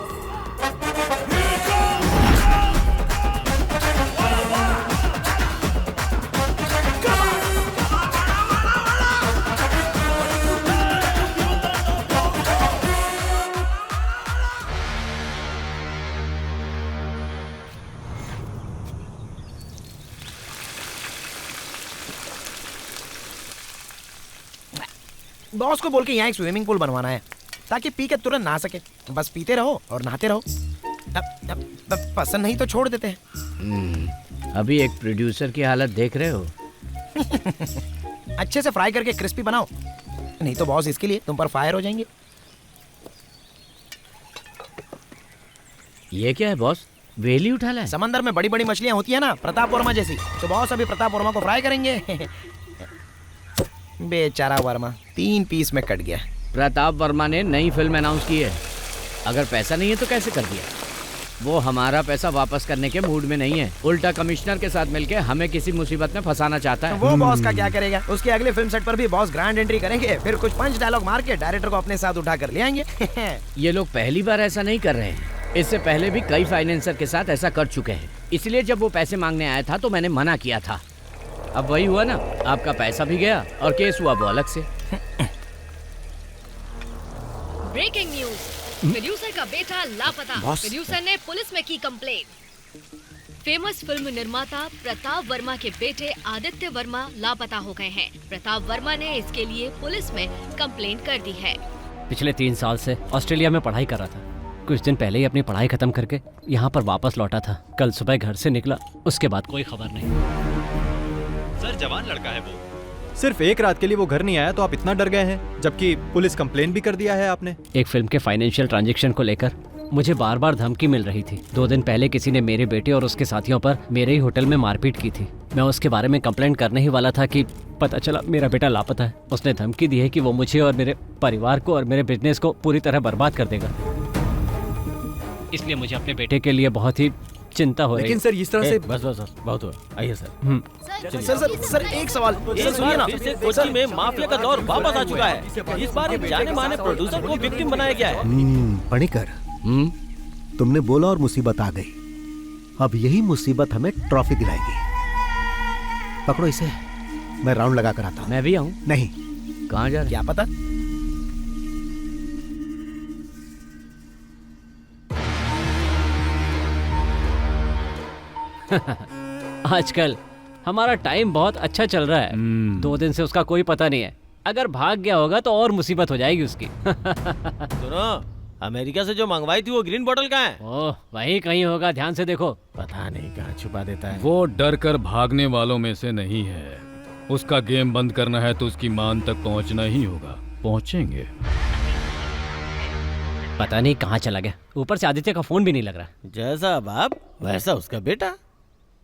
बॉस को बोल के यहाँ एक स्विमिंग पूल बनवाना है ताकि पी के तुरंत नहा सके। बस पीते रहो और नहाते रहो। अब पसंद नहीं तो छोड़ देते हैं। अभी एक प्रोड्यूसर की हालत देख रहे हो। अच्छे से फ्राई करके क्रिस्पी बनाओ, नहीं तो बॉस इसके लिए तुम पर फायर हो जाएंगे। ये क्या है बॉस, वेली उठा लाए? समंदर में बड़ी बड़ी मछलियाँ होती है ना, प्रताप वर्मा जैसी, तो बॉस अभी प्रताप वर्मा को फ्राई करेंगे। बेचारा वर्मा 3 पीस में कट गया। प्रताप वर्मा ने नई फिल्म अनाउंस की है, अगर पैसा नहीं है तो कैसे कर दिया? वो हमारा पैसा वापस करने के मूड में नहीं है, उल्टा कमिश्नर के साथ मिलके हमें किसी मुसीबत में फंसाना चाहता है। वो बॉस का क्या करेगा, उसके अगले फिल्म सेट पर भी बॉस ग्रैंड एंट्री करेंगे, फिर कुछ पंच डायलॉग मार के डायरेक्टर को अपने साथ उठा कर ले आएंगे। ये लोग पहली बार ऐसा नहीं कर रहे हैं, इससे पहले भी कई फाइनेंसर के साथ ऐसा कर चुके हैं। इसलिए जब वो पैसे मांगने आया था तो मैंने मना किया था। अब वही हुआ ना, आपका पैसा भी गया और केस हुआ वो अलग से। ब्रेकिंग न्यूज, प्रोड्यूसर का बेटा लापता। प्रोड्यूसर ने पुलिस में की कंप्लेंट। फेमस फिल्म निर्माता प्रताप वर्मा के बेटे आदित्य वर्मा लापता हो गए हैं। प्रताप वर्मा ने इसके लिए पुलिस में कंप्लेंट कर दी है। पिछले 3 साल से ऑस्ट्रेलिया में पढ़ाई कर रहा था। कुछ दिन पहले ही अपनी पढ़ाई खत्म करके यहाँ पर वापस लौटा था। कल सुबह घर से निकला, उसके बाद कोई खबर नहीं। सर जवान लड़का है वो, सिर्फ एक रात के लिए वो घर नहीं आया तो आप इतना डर गए हैं, जबकि पुलिस कंप्लेन भी कर दिया है आपने। एक फिल्म के फाइनेंशियल ट्रांजैक्शन को लेकर मुझे बार बार धमकी मिल रही थी। 2 दिन पहले किसी ने मेरे बेटे और उसके साथियों पर मेरे ही होटल में मारपीट की थी। मैं उसके बारे में कंप्लेंट करने ही वाला था कि पता चला मेरा बेटा लापता है। उसने धमकी दी है कि वो मुझे और मेरे परिवार को और मेरे बिजनेस को पूरी तरह बर्बाद कर देगा। इसलिए मुझे अपने बेटे के लिए बहुत ही चिंता हो रही है। लेकिन सर इस तरह से बस बहुत हुआ, आइए सर। सर एक सवाल सुनिए ना, फिर से कोची में माफिया का दौर वापस आ चुका है। इस बार एक जाने माने प्रोड्यूसर को विक्टिम बनाया गया है। पणिकर, तुमने बोला और मुसीबत आ गई। अब यही मुसीबत हमें ट्रॉफी दिलाएगी। पकड़ो इसे, मैं राउंड लगा कर आता हूं। मैं भी आऊं? नहीं। कहाँ जा रहे? क्या पता। आजकल हमारा टाइम बहुत अच्छा चल रहा है। 2 दिन से उसका कोई पता नहीं है। अगर भाग गया होगा तो और मुसीबत हो जाएगी उसकी। सुनो, अमेरिका से जो मंगवाई थी वो ग्रीन बोतल कहाँ है? ओह, वहीं कहीं होगा, ध्यान से देखो। पता नहीं कहाँ छुपा देता है। वो डर कर भागने वालों में से नहीं है। उसका गेम बंद करना है तो उसकी मान तक पहुंचना ही होगा। पहुंचेंगे। पता नहीं कहाँ चला गया। ऊपर से आदित्य का फोन भी नहीं लग रहा। जैसा बाप वैसा उसका बेटा।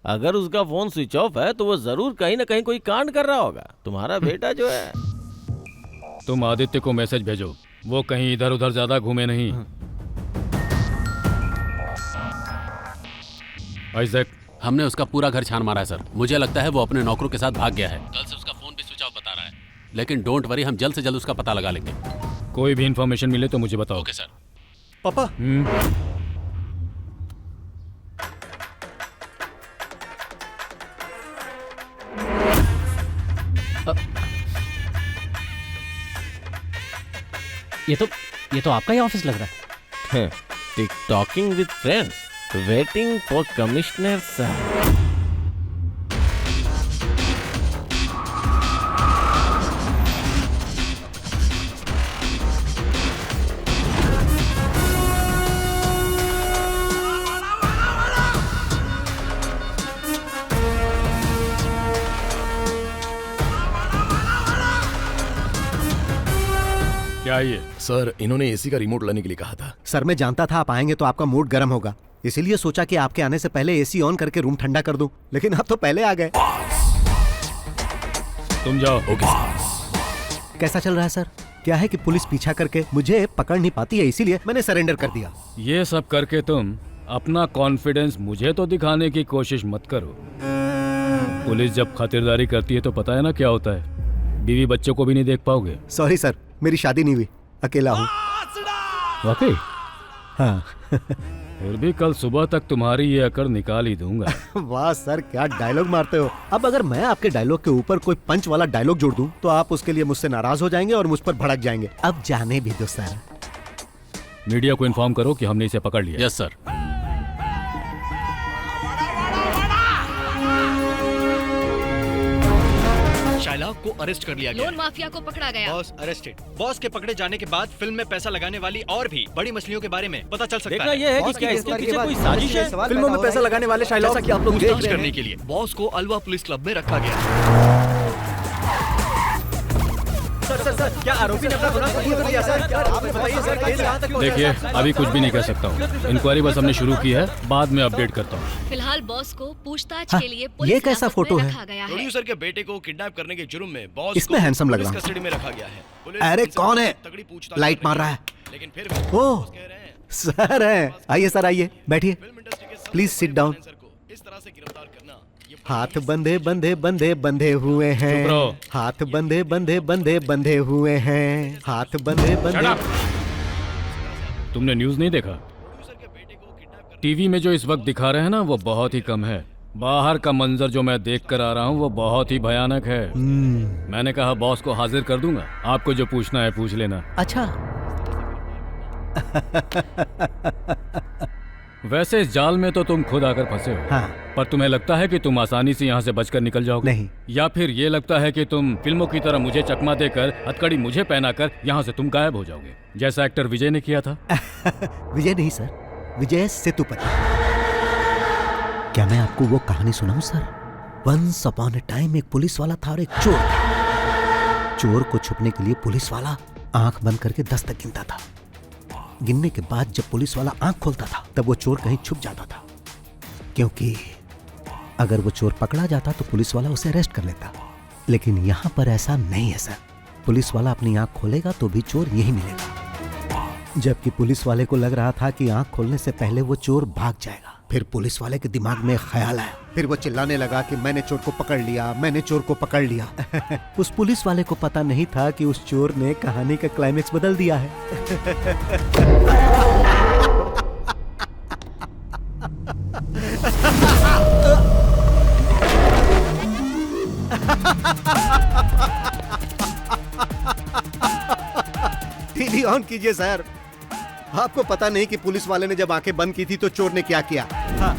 अगर उसका फोन स्विच ऑफ है तो वो जरूर कहीं ना कहीं कोई कांड कर रहा होगा। तुम्हारा बेटा जो है। तुम आदित्य को मैसेज भेजो, वो कहीं इधर उधर ज्यादा घूमे नहीं। आइजैक, हमने उसका पूरा घर छान मारा है सर। मुझे लगता है वो अपने नौकरों के साथ भाग गया है। कल से उसका फोन भी स्विच ऑफ बता रहा है। लेकिन डोंट वरी, हम जल्द से जल्द उसका पता लगा लेंगे। कोई भी इंफॉर्मेशन मिले तो मुझे बताओ। Okay sir. पापा। ये तो आपका ही ऑफिस लग रहा है। टिकटॉकिंग with friends, waiting for commissioner sir. क्या ये? सर, इन्होंने एसी का रिमोट लाने के लिए कहा था। सर, मैं जानता था आप आएंगे तो आपका मूड गर्म होगा, इसीलिए सोचा कि आपके आने से पहले एसी ऑन करके रूम ठंडा कर दूं, लेकिन आप तो पहले आ गए। तुम जाओ। ओके। कैसा चल रहा है सर? क्या है कि पुलिस पीछा करके मुझे पकड़ नहीं पाती है, इसीलिए मैंने सरेंडर कर दिया। ये सब करके तुम अपना कॉन्फिडेंस मुझे तो दिखाने की कोशिश मत करो। पुलिस जब खातिरदारी करती है तो पता है ना क्या होता है, बीवी बच्चों को भी नहीं देख पाओगे। सॉरी सर, मेरी शादी नहीं हुई, अकेला हूँ। वाकई? हाँ। फिर भी कल सुबह तक तुम्हारी ये अकड़ निकाल ही दूंगा। वाह सर, क्या डायलॉग मारते हो। अब अगर मैं आपके डायलॉग के ऊपर कोई पंच वाला डायलॉग जोड़ दूं तो आप उसके लिए मुझसे नाराज हो जाएंगे और मुझ पर भड़क जाएंगे। अब जाने भी दो सर। मीडिया को इन्फॉर्म करो कि हमने इसे पकड़ लिया। Yes sir. शाइलाक को अरेस्ट कर लिया गया। लोन माफिया को पकड़ा गया। Boss arrested. बॉस के पकड़े जाने के बाद फिल्म में पैसा लगाने वाली और भी बड़ी मछलियों के बारे में पता चल सकता देखना है। ये है कि क्या इसके पीछे कोई साजिश है? फिल्मों में पैसा लगाने वाले शाइलाक जैसा कि आप लोग देख रहे करने हैं, के लिए बॉस को अलवा पुलिस क्लब में रखा गया। सर, क्या आरोपी ने अपना गुनाह कबूल कर लिया? सर, आपने बताइए सर, केस कहां तक देखिए, अभी कुछ भी नहीं कह सकता हूँ। इंक्वायरी बस हमने शुरू की है, बाद में अपडेट करता हूँ। फिलहाल बॉस को पूछताछ हाँ, के लिए ये पुलिस कैसा हिरासत फोटो में है? रखा गया है। प्रोड्यूसर के बेटे को किडनैप करने के जुर्म में बॉस इसमें को हैंडसम लग पुलिस रहा हूं। कस्टडी में रखा गया है। पुलिस अरे इनसे कौन है? तगड़ी पूछताछ लाइट कर मार रही रहा है। है। लेकिन फिर भी ओह, बॉस कह रहे हैं सर है। आइए सर, आइए बैठिए, प्लीज सिट डाउन। इस तरह से गिरफ्तार करना ये हाथ बंधे बंधे बंधे बंधे हुए हैं। चुप रहो। हाथ बंधे बंधे बंधे बंधे हुए हैं। हाथ बंधे बंधे। तुमने न्यूज़ नहीं देखा? टीवी में जो इस वक्त दिखा रहे हैं ना, वो बहुत ही कम है। बाहर का मंजर जो मैं देख कर आ रहा हूँ वो बहुत ही भयानक है। मैंने कहा बॉस को हाजिर कर दूंगा, आपको जो पूछना है पूछ लेना। अच्छा। वैसे इस जाल में तो तुम खुद आकर फंसे हो। हाँ। पर तुम्हें लगता है कि तुम आसानी से यहाँ से बचकर निकल जाओगे? नहीं। या फिर ये लगता है कि तुम फिल्मों की तरह मुझे चकमा देकर, हथकड़ी मुझे पहनाकर यहाँ से तुम गायब हो जाओगे, जैसा एक्टर विजय ने किया था? विजय नहीं सर, विजय सेतुपति। क्या मैं आपको वो कहानी सुनाऊं sir? Once upon a time एक पुलिस वाला था और एक चोर था। चोर को छुपने के लिए पुलिस वाला आंख बंद करके 10 तक गिनता था। गिनने के बाद जब पुलिस वाला आंख खोलता था तब वो चोर कहीं छुप जाता था, क्योंकि अगर वो चोर पकड़ा जाता तो पुलिस वाला उसे अरेस्ट कर लेता। लेकिन यहाँ पर ऐसा नहीं है सर। पुलिस वाला अपनी आंख खोलेगा तो भी चोर यही मिलेगा। जबकि पुलिस वाले को लग रहा था कि आंख खोलने से पहले वो चोर भाग जाएगा। फिर पुलिस वाले के दिमाग में ख्याल आया। फिर वो चिल्लाने लगा कि मैंने चोर को पकड़ लिया, मैंने चोर को पकड़ लिया। उस पुलिस वाले को पता नहीं था कि उस चोर ने कहानी का क्लाइमेक्स बदल दिया है। टीवी ऑन कीजिए सर। आपको पता नहीं कि पुलिस वाले ने जब आंखें बंद की थी तो चोर ने क्या किया। हाँ।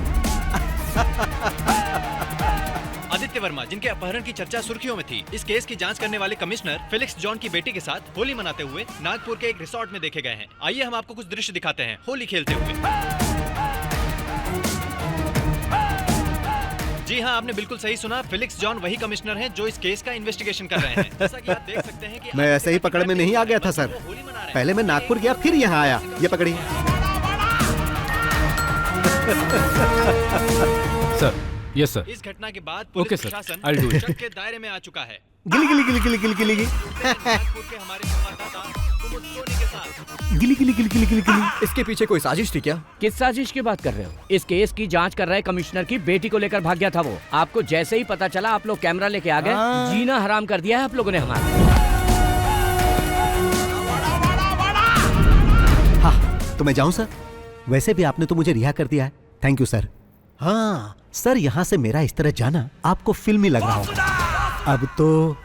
आदित्य वर्मा, जिनके अपहरण की चर्चा सुर्खियों में थी, इस केस की जांच करने वाले कमिश्नर फेलिक्स जॉन की बेटी के साथ होली मनाते हुए नागपुर के एक रिसोर्ट में देखे गए हैं। आइए हम आपको कुछ दृश्य दिखाते हैं होली खेलते हुए। जी हाँ, आपने बिल्कुल सही सुना। फेलिक्स जॉन वही कमिश्नर हैं जो इस केस का इन्वेस्टिगेशन कर रहे हैं। जैसा कि आप देख सकते हैं कि मैं ऐसे ही पकड़ में नहीं आ गया था सर। पहले मैं नागपुर गया फिर यहाँ आया। ये पकड़िए सर। Yes sir. इस घटना के बाद ओके पुलिस सर, प्रशासन I'll do it. शक के दायरे में आ चुका है। गिली गिली गिली गिली गिली गिली नागपुर के हमारे संवाददाता कुमुद सोनी के साथ। गिली गिली गिली गिली गिली गिली। इसके पीछे कोई साजिश थी क्या? किस साजिश की बात कर रहे हो? इस केस की जांच कर रहे कमिश्नर की बेटी को लेकर भाग गया था वो। आपको जैसे ही पता चला आप लोग कैमरा लेके आ गए। जीना हराम कर दिया है आप लोगों ने हमारा। हाँ, तो मैं जाऊं सर? वैसे भी आपने तो मुझे रिहा कर दिया है। Thank you sir. हाँ सर, यहाँ से मेरा इस तरह जाना आपको फिल्मी लग रहा होगा। अब तो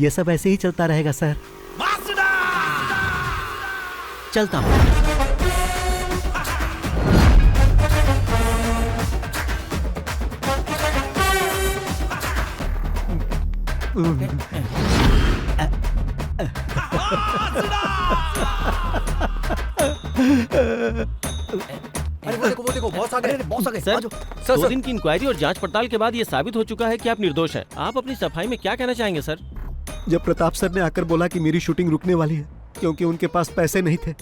ये सब ऐसे ही चलता रहेगा सर। चलता हूँ। अरे वो देखो बॉस आ गए, बॉस आ गए। सर, सर 2 दिन की इंक्वायरी और जांच पड़ताल के बाद ये साबित हो चुका है कि आप निर्दोष हैं। आप अपनी सफाई में क्या कहना चाहेंगे सर? जब प्रताप सर ने आकर बोला कि मेरी शूटिंग रुकने वाली है क्योंकि उनके पास पैसे नहीं थे,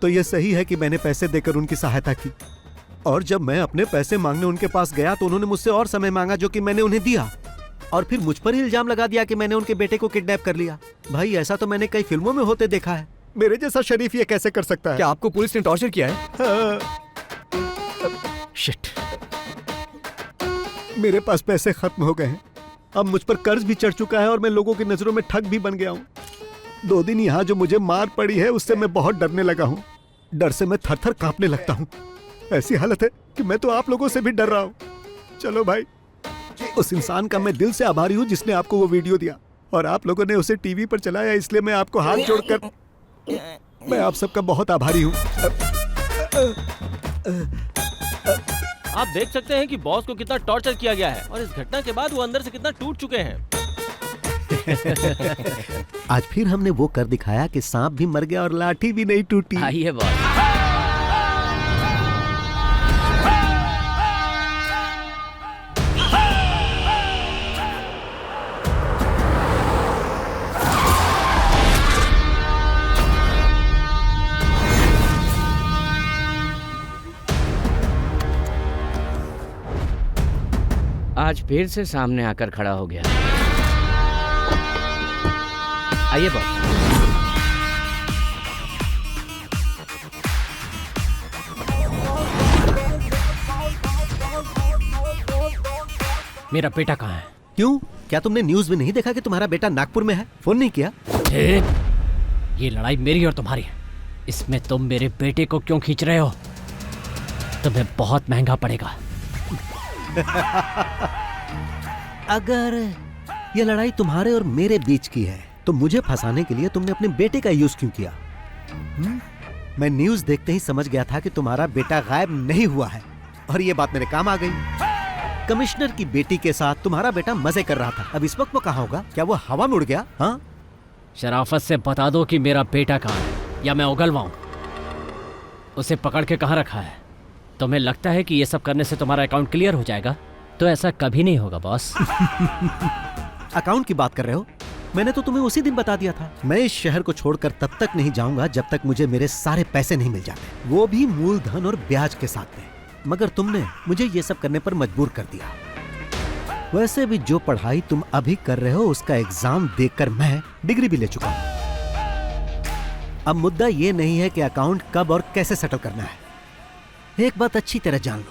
तो ये सही है कि मैंने पैसे देकर उनकी सहायता की। और जब मैं अपने पैसे मांगने उनके पास गया तो उन्होंने मुझसे और समय मांगा, जो कि मैंने उन्हें दिया। और फिर मुझ पर ही इल्जाम लगा दिया कि मैंने उनके बेटे को किडनैप कर लिया। भाई, ऐसा तो मैंने कई फिल्मों में होते देखा है। मेरे जैसा शरीफ ये कैसे कर सकता है? क्या आपको पुलिस ने टॉर्चर किया है? हाँ। शिट, मेरे पास पैसे खत्म हो गए हैं। अब मुझ पर कर्ज भी चढ़ चुका है और मैं लोगों की नजरों में ठग भी बन गया हूँ। 2 दिन यहाँ जो मुझे मार पड़ी है उससे मैं बहुत डरने लगा हूँ। डर से मैं थर थर कांपने लगता हूँ। ऐसी हालत है कि मैं तो आप लोगों से भी डर रहा हूँ। चलो भाई, उस इंसान का मैं दिल से आभारी हूँ जिसने आपको वो वीडियो दिया और आप लोगों ने उसे टीवी पर चलाया, इसलिए मैं आपको हाथ जोड़कर मैं आप सबका बहुत आभारी हूँ। आप देख सकते हैं कि बॉस को कितना टॉर्चर किया गया है और इस घटना के बाद वो अंदर से कितना टूट चुके हैं। आज फिर हमने वो कर दिखाया कि सांप भी मर गया और लाठी भी नहीं टूटी। आइए बॉस। आज फिर से सामने आकर खड़ा हो गया। आइए बॉस। मेरा बेटा कहाँ है? क्यों, क्या तुमने न्यूज में नहीं देखा कि तुम्हारा बेटा नागपुर में है? फोन नहीं किया? ये लड़ाई मेरी और तुम्हारी है। इसमें तुम मेरे बेटे को क्यों खींच रहे हो? तुम्हें बहुत महंगा पड़ेगा। अगर ये लड़ाई तुम्हारे और मेरे बीच की है तो मुझे फंसाने के लिए तुमने अपने बेटे का यूज क्यों किया? मैं न्यूज देखते ही समझ गया था कि तुम्हारा बेटा गायब नहीं हुआ है और ये बात मेरे काम आ गई। कमिश्नर की बेटी के साथ तुम्हारा बेटा मजे कर रहा था। अब इस वक्त वो कहाँ होगा? क्या वो हवा में उड़ गया? हाँ, शराफत से बता दो कि मेरा बेटा कहाँ है या मैं उगलवाऊं। उसे पकड़ के कहाँ रखा है? तुम्हें लगता है कि ये सब करने से तुम्हारा अकाउंट क्लियर हो जाएगा? तो ऐसा कभी नहीं होगा बॉस। अकाउंट की बात कर रहे हो? मैंने तो तुम्हें उसी दिन बता दिया था। मैं इस शहर को छोड़कर तब तक नहीं जाऊंगा जब तक मुझे मेरे सारे पैसे नहीं मिल जाते, वो भी मूलधन और ब्याज के साथ में। मगर तुमने मुझे ये सब करने पर मजबूर कर दिया। वैसे भी जो पढ़ाई तुम अभी कर रहे हो उसका एग्जाम देकर मैं डिग्री भी ले चुका हूं। अब मुद्दा ये नहीं है कि अकाउंट कब और कैसे सेटल करना है। एक बात अच्छी तरह जान लो,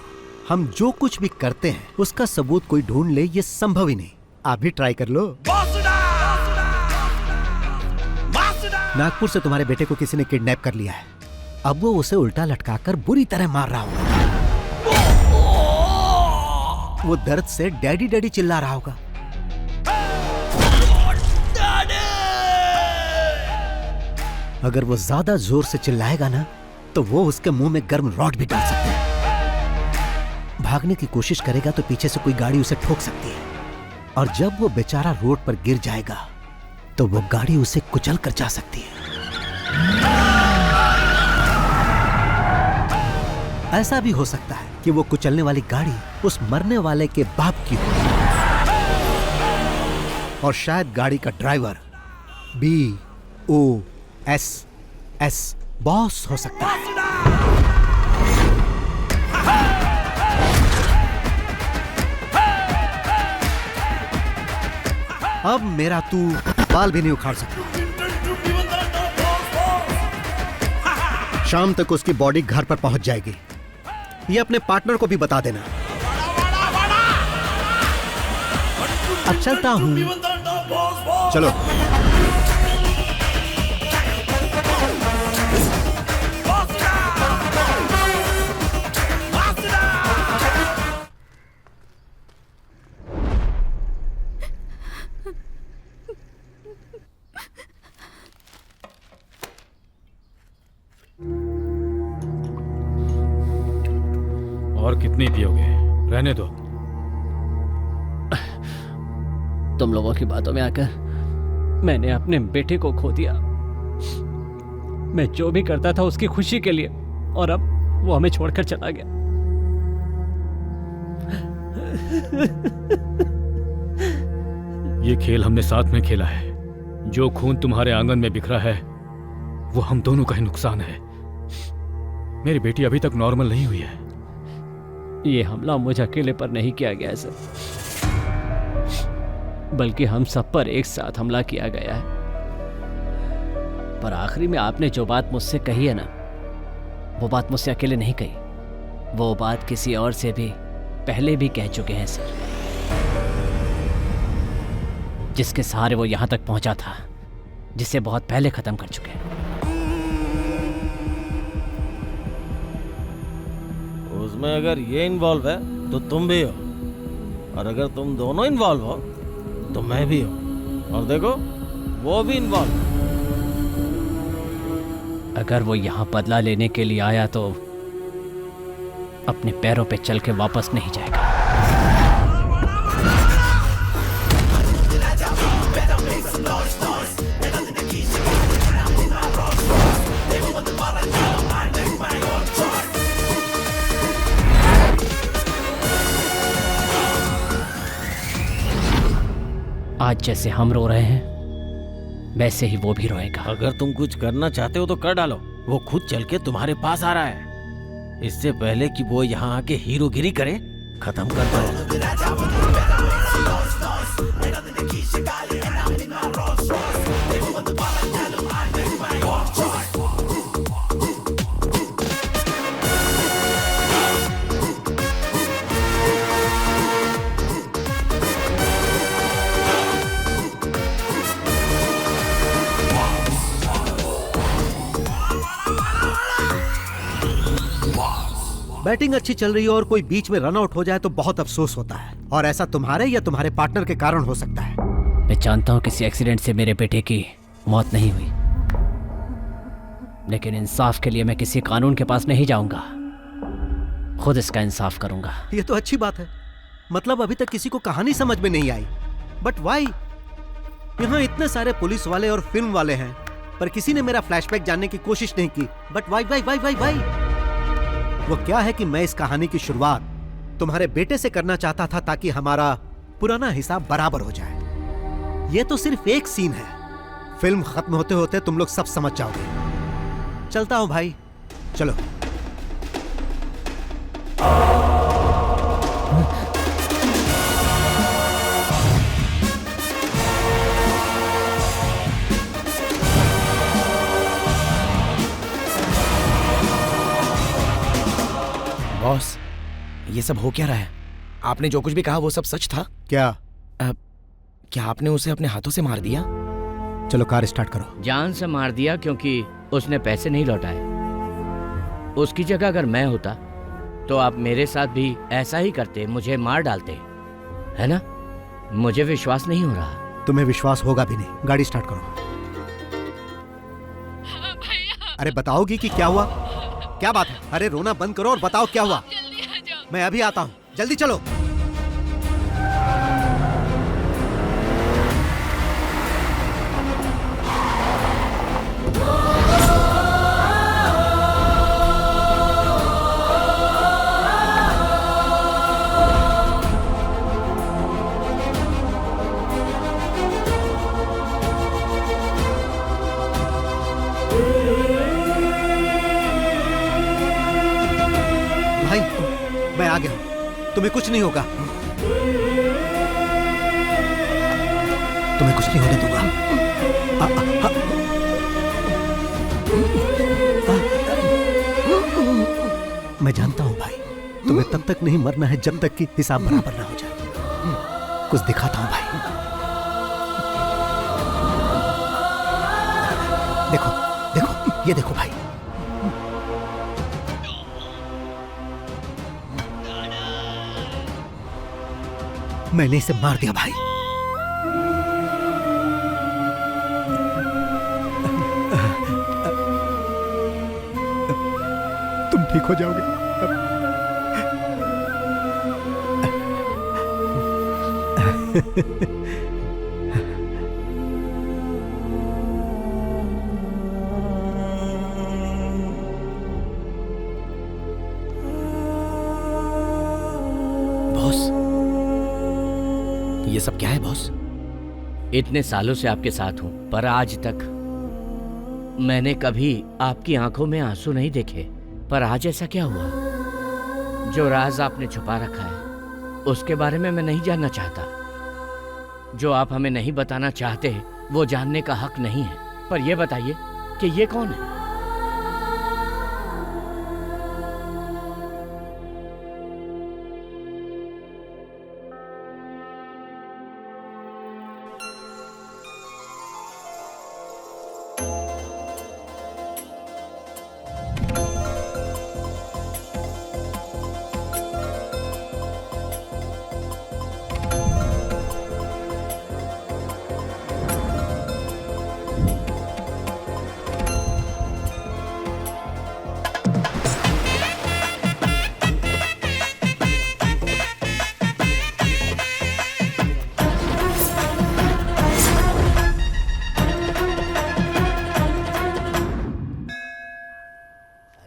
हम जो कुछ भी करते हैं उसका सबूत कोई ढूंढ ले ये संभव ही नहीं। आप भी ट्राई कर लो। नागपुर से तुम्हारे बेटे को किसी ने किडनैप कर लिया है। अब वो उसे उल्टा लटकाकर बुरी तरह मार रहा होगा। वो दर्द से डैडी डैडी चिल्ला रहा होगा। अगर वो ज्यादा जोर से चिल्लाएगा ना तो वो उसके मुंह में गर्म रॉड भी डाल सकता है। भागने की कोशिश करेगा तो पीछे से कोई गाड़ी उसे ठोक सकती है, और जब वो बेचारा रोड पर गिर जाएगा तो वो गाड़ी उसे कुचल कर जा सकती है। ऐसा भी हो सकता है कि वो कुचलने वाली गाड़ी उस मरने वाले के बाप की हो, और शायद गाड़ी का ड्राइवर BOSS बॉस हो सकता है। अब मेरा तू बाल भी नहीं उखाड़ सकता। शाम तक उसकी बॉडी घर पर पहुंच जाएगी। ये अपने पार्टनर को भी बता देना। अब चलता हूं। चलो। और कितनी पियोगे? रहने दो। तुम लोगों की बातों में आकर मैंने अपने बेटे को खो दिया। मैं जो भी करता था उसकी खुशी के लिए, और अब वो हमें छोड़कर चला गया। ये खेल हमने साथ में खेला है। जो खून तुम्हारे आंगन में बिखरा है वो हम दोनों का ही नुकसान है। मेरी बेटी अभी तक नॉर्मल नहीं हुई है। ये हमला मुझे अकेले पर नहीं किया गया सर, बल्कि हम सब पर एक साथ हमला किया गया है। पर आखिरी में आपने जो बात मुझसे कही है ना, वो बात मुझसे अकेले नहीं कही। वो बात किसी और से भी पहले भी कह चुके हैं सर, जिसके सहारे वो यहां तक पहुंचा था, जिसे बहुत पहले खत्म कर चुके हैं। उसमें अगर ये इन्वॉल्व है तो तुम भी हो, और अगर तुम दोनों इन्वॉल्व हो तो मैं भी हूं, और देखो वो भी इन्वॉल्व। अगर वो यहां बदला लेने के लिए आया तो अपने पैरों पे चल के वापस नहीं जाएगा। आज जैसे हम रो रहे हैं वैसे ही वो भी रोएगा। अगर तुम कुछ करना चाहते हो तो कर डालो। वो खुद चल के तुम्हारे पास आ रहा है। इससे पहले कि वो यहाँ आके हीरोगिरी करे, खत्म कर दो। बैटिंग अच्छी चल रही है और कोई बीच में रन आउट हो जाए तो बहुत अफसोस होता है, और ऐसा तुम्हारे या तुम्हारे पार्टनर के कारण हो सकता है। मैं जानता हूं किसी एक्सीडेंट से मेरे बेटे की मौत नहीं हुई, लेकिन इंसाफ के लिए मैं किसी कानून के पास नहीं जाऊंगा, खुद इसका इंसाफ करूंगा। ये तो अच्छी बात है। मतलब अभी तक किसी को कहानी समझ में नहीं आई, बट वाई? यहाँ इतने सारे पुलिस वाले और फिल्म वाले हैं, पर किसी ने मेरा फ्लैशबैक जानने की कोशिश नहीं की। But why why why why why? वो क्या है कि मैं इस कहानी की शुरुआत तुम्हारे बेटे से करना चाहता था, ताकि हमारा पुराना हिसाब बराबर हो जाए। ये तो सिर्फ एक सीन है, फिल्म खत्म होते होते तुम लोग सब समझ जाओगे। चलता हूं भाई, चलो। बॉस, ये सब हो क्या रहा है? आपने जो कुछ भी कहा वो सब सच था? क्या? क्या आपने उसे अपने हाथों से मार दिया? चलो कार स्टार्ट करो। जान से मार दिया क्योंकि उसने पैसे नहीं लौटाए। उसकी जगह अगर मैं होता तो आप मेरे साथ भी ऐसा ही करते, मुझे मार डालते, है ना? मुझे विश्वास नहीं हो रहा। तुम्हें विश्वास होगा भी नहीं। गाड़ी स्टार्ट करो। अरे बताओगी कि क्या हुआ? क्या बात है? अरे रोना बंद करो और बताओ क्या हुआ। मैं अभी आता हूँ, जल्दी चलो। भाई मैं आ गया हूं, तुम्हें कुछ नहीं होगा, तुम्हें कुछ नहीं होने दूंगा। मैं जानता हूं भाई, तुम्हें तब तक नहीं मरना है जब तक कि हिसाब बराबर ना हो जाए। कुछ दिखाता हूं भाई, देखो देखो, ये देखो भाई। मैंने इसे मार दिया भाई। तुम ठीक हो जाओगे। बॉस, ये सब क्या है बॉस? इतने सालों से आपके साथ हूं, पर आज तक मैंने कभी आपकी आंखों में आंसू नहीं देखे। पर आज ऐसा क्या हुआ? जो राज आपने छुपा रखा है उसके बारे में मैं नहीं जानना चाहता। जो आप हमें नहीं बताना चाहते वो जानने का हक नहीं है। पर यह बताइए कि ये कौन है?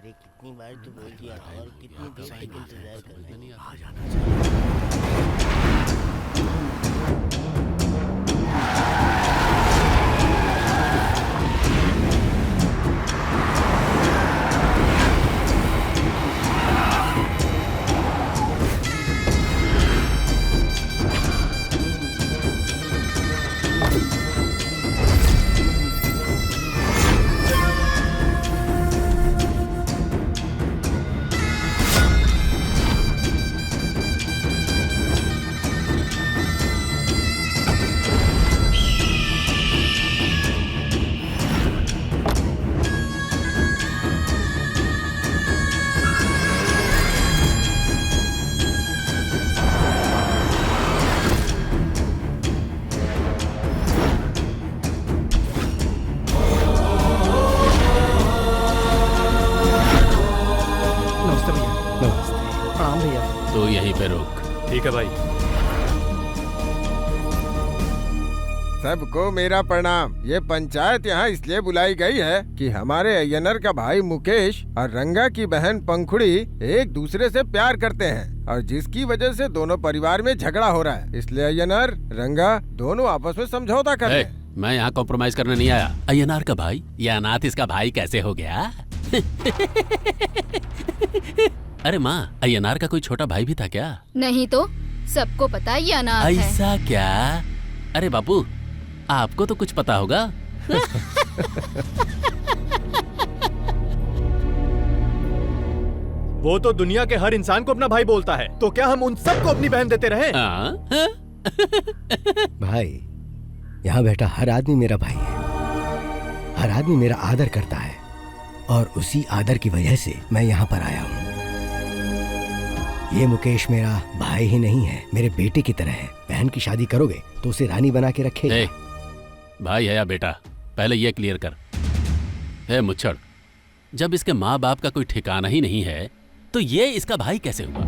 कितनी बार तो बोल दिया और कितनी देर तक इंतजार करना। आ जाना तो यहीं पे रोक। ठीक है भाई। सबको मेरा प्रणाम। ये पंचायत यहाँ इसलिए बुलाई गई है कि हमारे अय्यनर का भाई मुकेश और रंगा की बहन पंखुड़ी एक दूसरे से प्यार करते हैं और जिसकी वजह से दोनों परिवार में झगड़ा हो रहा है। इसलिए अय्यनर रंगा दोनों आपस में समझौता कर रहे हैं। मैं यहाँ कॉम्प्रोमाइज करने नहीं आया। अय्यनार का भाई, ये अनाथ इसका भाई कैसे हो गया? अरे माँ, अय्यनार का कोई छोटा भाई भी था क्या? नहीं तो सबको पता है ये अनाथ है। ऐसा क्या? अरे बापू, आपको तो कुछ पता होगा। वो तो दुनिया के हर इंसान को अपना भाई बोलता है, तो क्या हम उन सबको अपनी बहन देते रहे? भाई, यहाँ बैठा हर आदमी मेरा भाई है। हर आदमी मेरा आदर करता है और उसी आदर की वजह से मैं यहाँ पर आया हूँ। ये मुकेश मेरा भाई ही नहीं है, मेरे बेटे की तरह है। बहन की शादी करोगे तो उसे रानी बना के रखेगा। भाई है या बेटा, पहले ये क्लियर कर। हे मुच्छड़, जब इसके माँ बाप का कोई ठिकाना ही नहीं है तो ये इसका भाई कैसे हुआ?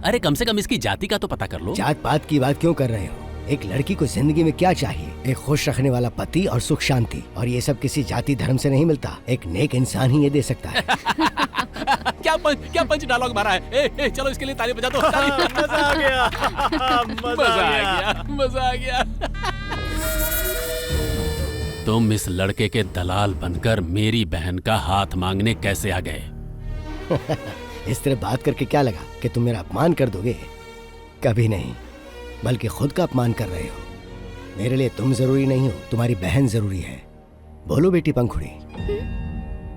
अरे कम से कम इसकी जाति का तो पता कर लो। जात पात की बात क्यों कर रहे हो? एक लड़की को जिंदगी में क्या चाहिए? एक खुश रखने वाला पति और सुख शांति, और ये सब किसी जाति धर्म से नहीं मिलता। एक नेक इंसान ही ये दे सकता है। क्या पंच डायलॉग मारा है। ए, चलो इसके लिए ताली बजा दो। मजा आ गया। मजा आ गया। तुम इस लड़के के दलाल बनकर मेरी बहन का हाथ मांगने कैसे आ गए? इस तरह बात करके क्या लगा कि तुम मेरा अपमान कर दोगे? कभी नहीं, बल्कि खुद का अपमान कर रहे हो। मेरे लिए तुम जरूरी नहीं हो, तुम्हारी बहन जरूरी है। बोलो बेटी पंखुड़ी,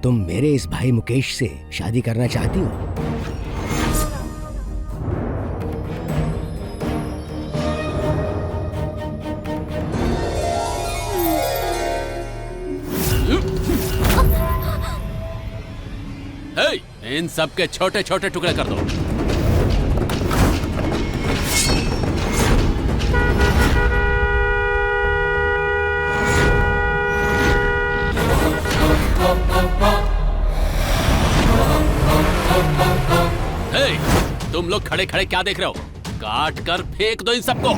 तुम मेरे इस भाई मुकेश से शादी करना चाहती हो? इन सब के छोटे छोटे टुकड़े कर दो। तुम लोग खड़े खड़े क्या देख रहे हो? काट कर फेंक दो इन सबको।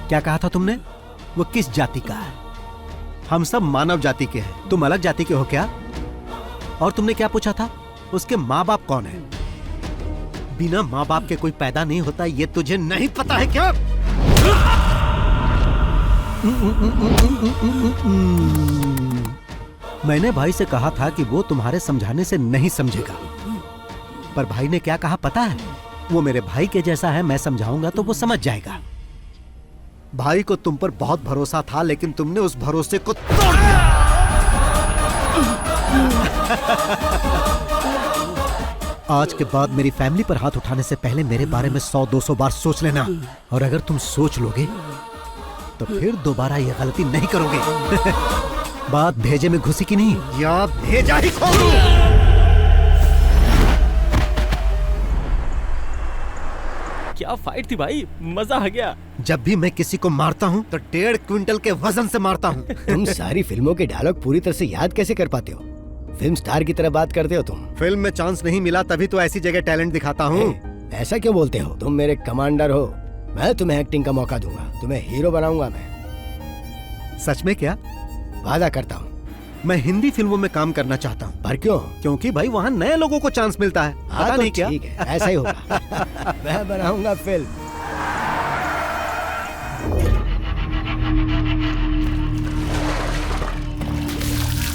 क्या कहा था तुमने? वो किस जाति का है? हम सब मानव जाति के हैं, तुम अलग जाति के हो क्या? और तुमने क्या पूछा था? उसके माँ बाप कौन है? बिना माँ बाप के कोई पैदा नहीं होता, ये तुझे नहीं पता है क्या? मैंने भाई से कहा था कि वो तुम्हारे समझाने से नहीं समझेगा, पर भाई ने क्या कहा पता है? वो मेरे भाई के जैसा है, मैं समझाऊंगा तो वो समझ जाएगा। भाई को तुम पर बहुत भरोसा था, लेकिन तुमने उस भरोसे को तोड़ दिया। आज के बाद मेरी फैमिली पर हाथ उठाने से पहले मेरे बारे में 100-200 बार सोच लेना, और अगर तुम सोच लोगे तो फिर दोबारा ये गलती नहीं करोगे। बात भेजे में घुसी की नहीं, या भेजा ही खोलूं। क्या फाइट थी भाई, मजा आ गया। जब भी मैं किसी को मारता हूँ तो 1.5 क्विंटल के वजन से मारता हूँ। तुम सारी फिल्मों के डायलॉग पूरी तरह से याद कैसे कर पाते हो? फिल्म स्टार की तरह बात करते हो तुम। फिल्म में चांस नहीं मिला तभी तो ऐसी जगह टैलेंट दिखाता हूँ। ऐसा क्यों बोलते हो? तुम मेरे कमांडर हो, मैं तुम्हें एक्टिंग का मौका दूंगा, तुम्हें हीरो बनाऊंगा मैं। सच में? क्या वादा करता हूँ। मैं हिंदी फिल्मों में काम करना चाहता हूँ। पर क्यों? क्योंकि भाई वहाँ नए लोगों को चांस मिलता है। पता तो नहीं क्या? ठीक है, ऐसा ही होगा। मैं बनाऊंगा फिल्म।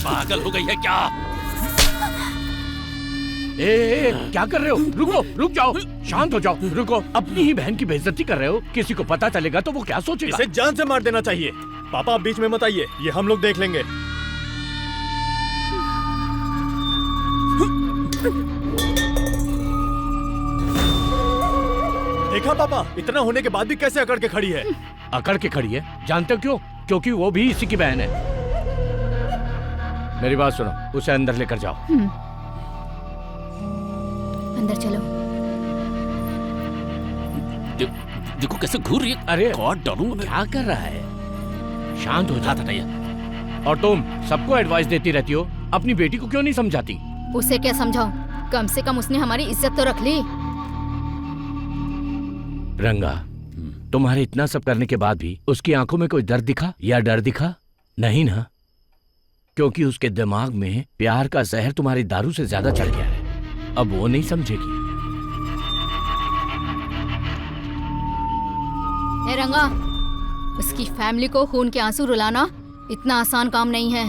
पागल हो गई है क्या? ए, क्या कर रहे हो? रुको, रुक जाओ, शांत हो जाओ, रुको। अपनी ही बहन की बेइज्जती कर रहे हो। किसी को पता चलेगा तो वो क्या सोचेगा? इसे जान से मार देना चाहिए। पापा आप बीच में मत आइए, ये हम लोग देख लेंगे। देखा पापा, इतना होने के बाद भी कैसे अकड़ के खड़ी है। अकड़ के खड़ी है? जानते हो क्यों? क्योंकि वो भी इसी की बहन है। मेरी बात सुनो, उसे अंदर लेकर जाओ। अंदर चलो। देखो कैसे घूर रही है। अरे गॉड डालूंगा। क्या कर रहा है? शांत हो जाता था। और तुम सबको एडवाइस देती रहती हो, अपनी बेटी को क्यों नहीं समझाती? उसे क्या समझाऊं? कम से कम उसने हमारी इज्जत तो रख ली। रंगा, तुम्हारे इतना सब करने के बाद भी उसकी आंखों में कोई दर्द दिखा या डर दिखा? नहीं ना, क्योंकि उसके दिमाग में प्यार का जहर तुम्हारी दारू से ज्यादा चढ़ गया है। अब वो नहीं समझेगी। ए रंगा, उसकी फैमिली को खून के आंसू रुलाना इतना आसान काम नहीं है।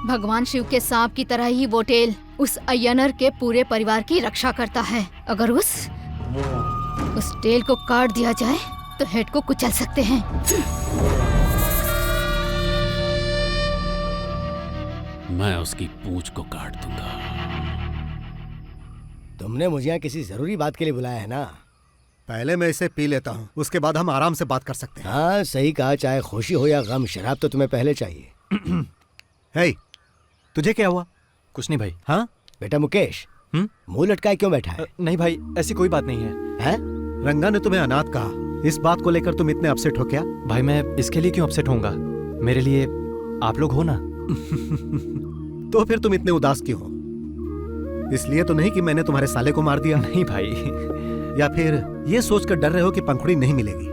भगवान शिव के सांप की तरह ही वो टेल उस अय्यनर के पूरे परिवार की रक्षा करता है। अगर उस टेल को काट दिया जाए तो हेड को कुचल सकते हैं। मैं उसकी पूंछ को काट दूंगा। तुमने मुझे यहाँ किसी जरूरी बात के लिए बुलाया है ना? पहले मैं इसे पी लेता हूँ, उसके बाद हम आराम से बात कर सकते हैं। हाँ सही कहा, चाहे खुशी हो या गम, शराब तो तुम्हें पहले चाहिए। हे, तुझे क्या हुआ? कुछ नहीं भाई। हाँ बेटा मुकेश, मुंह लटकाए क्यों बैठा है? नहीं भाई, ऐसी कोई बात नहीं है। रंगा ने तुम्हें अनाथ कहा, इस बात को लेकर तुम इतने अपसेट हो क्या? भाई मैं इसके लिए क्यों अपसेट होऊंगा? मेरे लिए आप लोग हो ना। तो फिर तुम इतने उदास क्यों हो? इसलिए तो नहीं कि मैंने तुम्हारे साले को मार दिया। नहीं भाई। या फिर ये सोचकर डर रहे हो कि पंखुड़ी नहीं मिलेगी?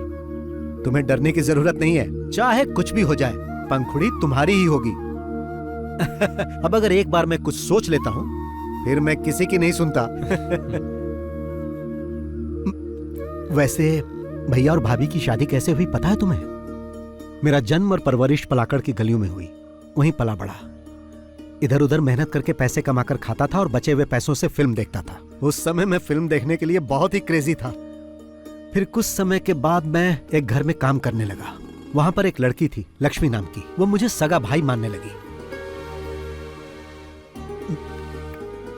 तुम्हें डरने की जरूरत नहीं है, चाहे कुछ भी हो जाए, पंखुड़ी तुम्हारी ही होगी। अब अगर एक बार मैं कुछ सोच लेता हूं, फिर मैं किसी की नहीं सुनता। वैसे भैया और भाभी की शादी कैसे हुई पता है तुम्हें? मेरा जन्म और परवरिश पलाकड़ की गलियों में हुई, वहीं पला बड़ा। इधर उधर मेहनत करके पैसे कमाकर खाता था और बचे हुए पैसों से फिल्म देखता था। उस समय मैं फिल्म देखने के लिए बहुत ही क्रेजी था। फिर कुछ समय के बाद मैं एक घर में काम करने लगा। वहां पर एक लड़की थी, लक्ष्मी नाम की। वो मुझे सगा भाई मानने लगी।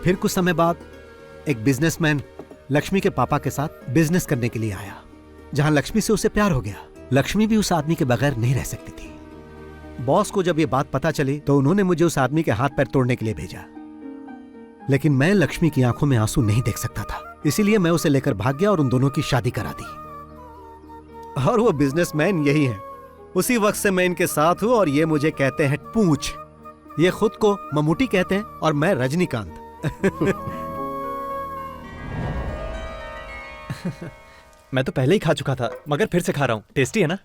फिर कुछ समय बाद एक बिजनेसमैन लक्ष्मी के पापा के साथ बिजनेस करने के लिए आया, जहां लक्ष्मी से उसे प्यार हो गया। लक्ष्मी भी उस आदमी के बगैर नहीं रह सकती थी। बॉस को जब ये बात पता चली तो उन्होंने मुझे उस आदमी के हाथ पैर तोड़ने के लिए भेजा, लेकिन मैं लक्ष्मी की आंखों में आंसू नहीं देख सकता था, इसीलिए मैं उसे लेकर भाग गया और उन दोनों की शादी करा दी। और वो बिजनेसमैन यही है। उसी वक्त से मैं इनके साथ हूं और ये मुझे कहते हैं पूंछ। ये खुद को ममूटी कहते हैं और मैं रजनीकांत। मैं तो पहले ही खा चुका था, मगर फिर से खा रहा हूँ। टेस्टी है ना?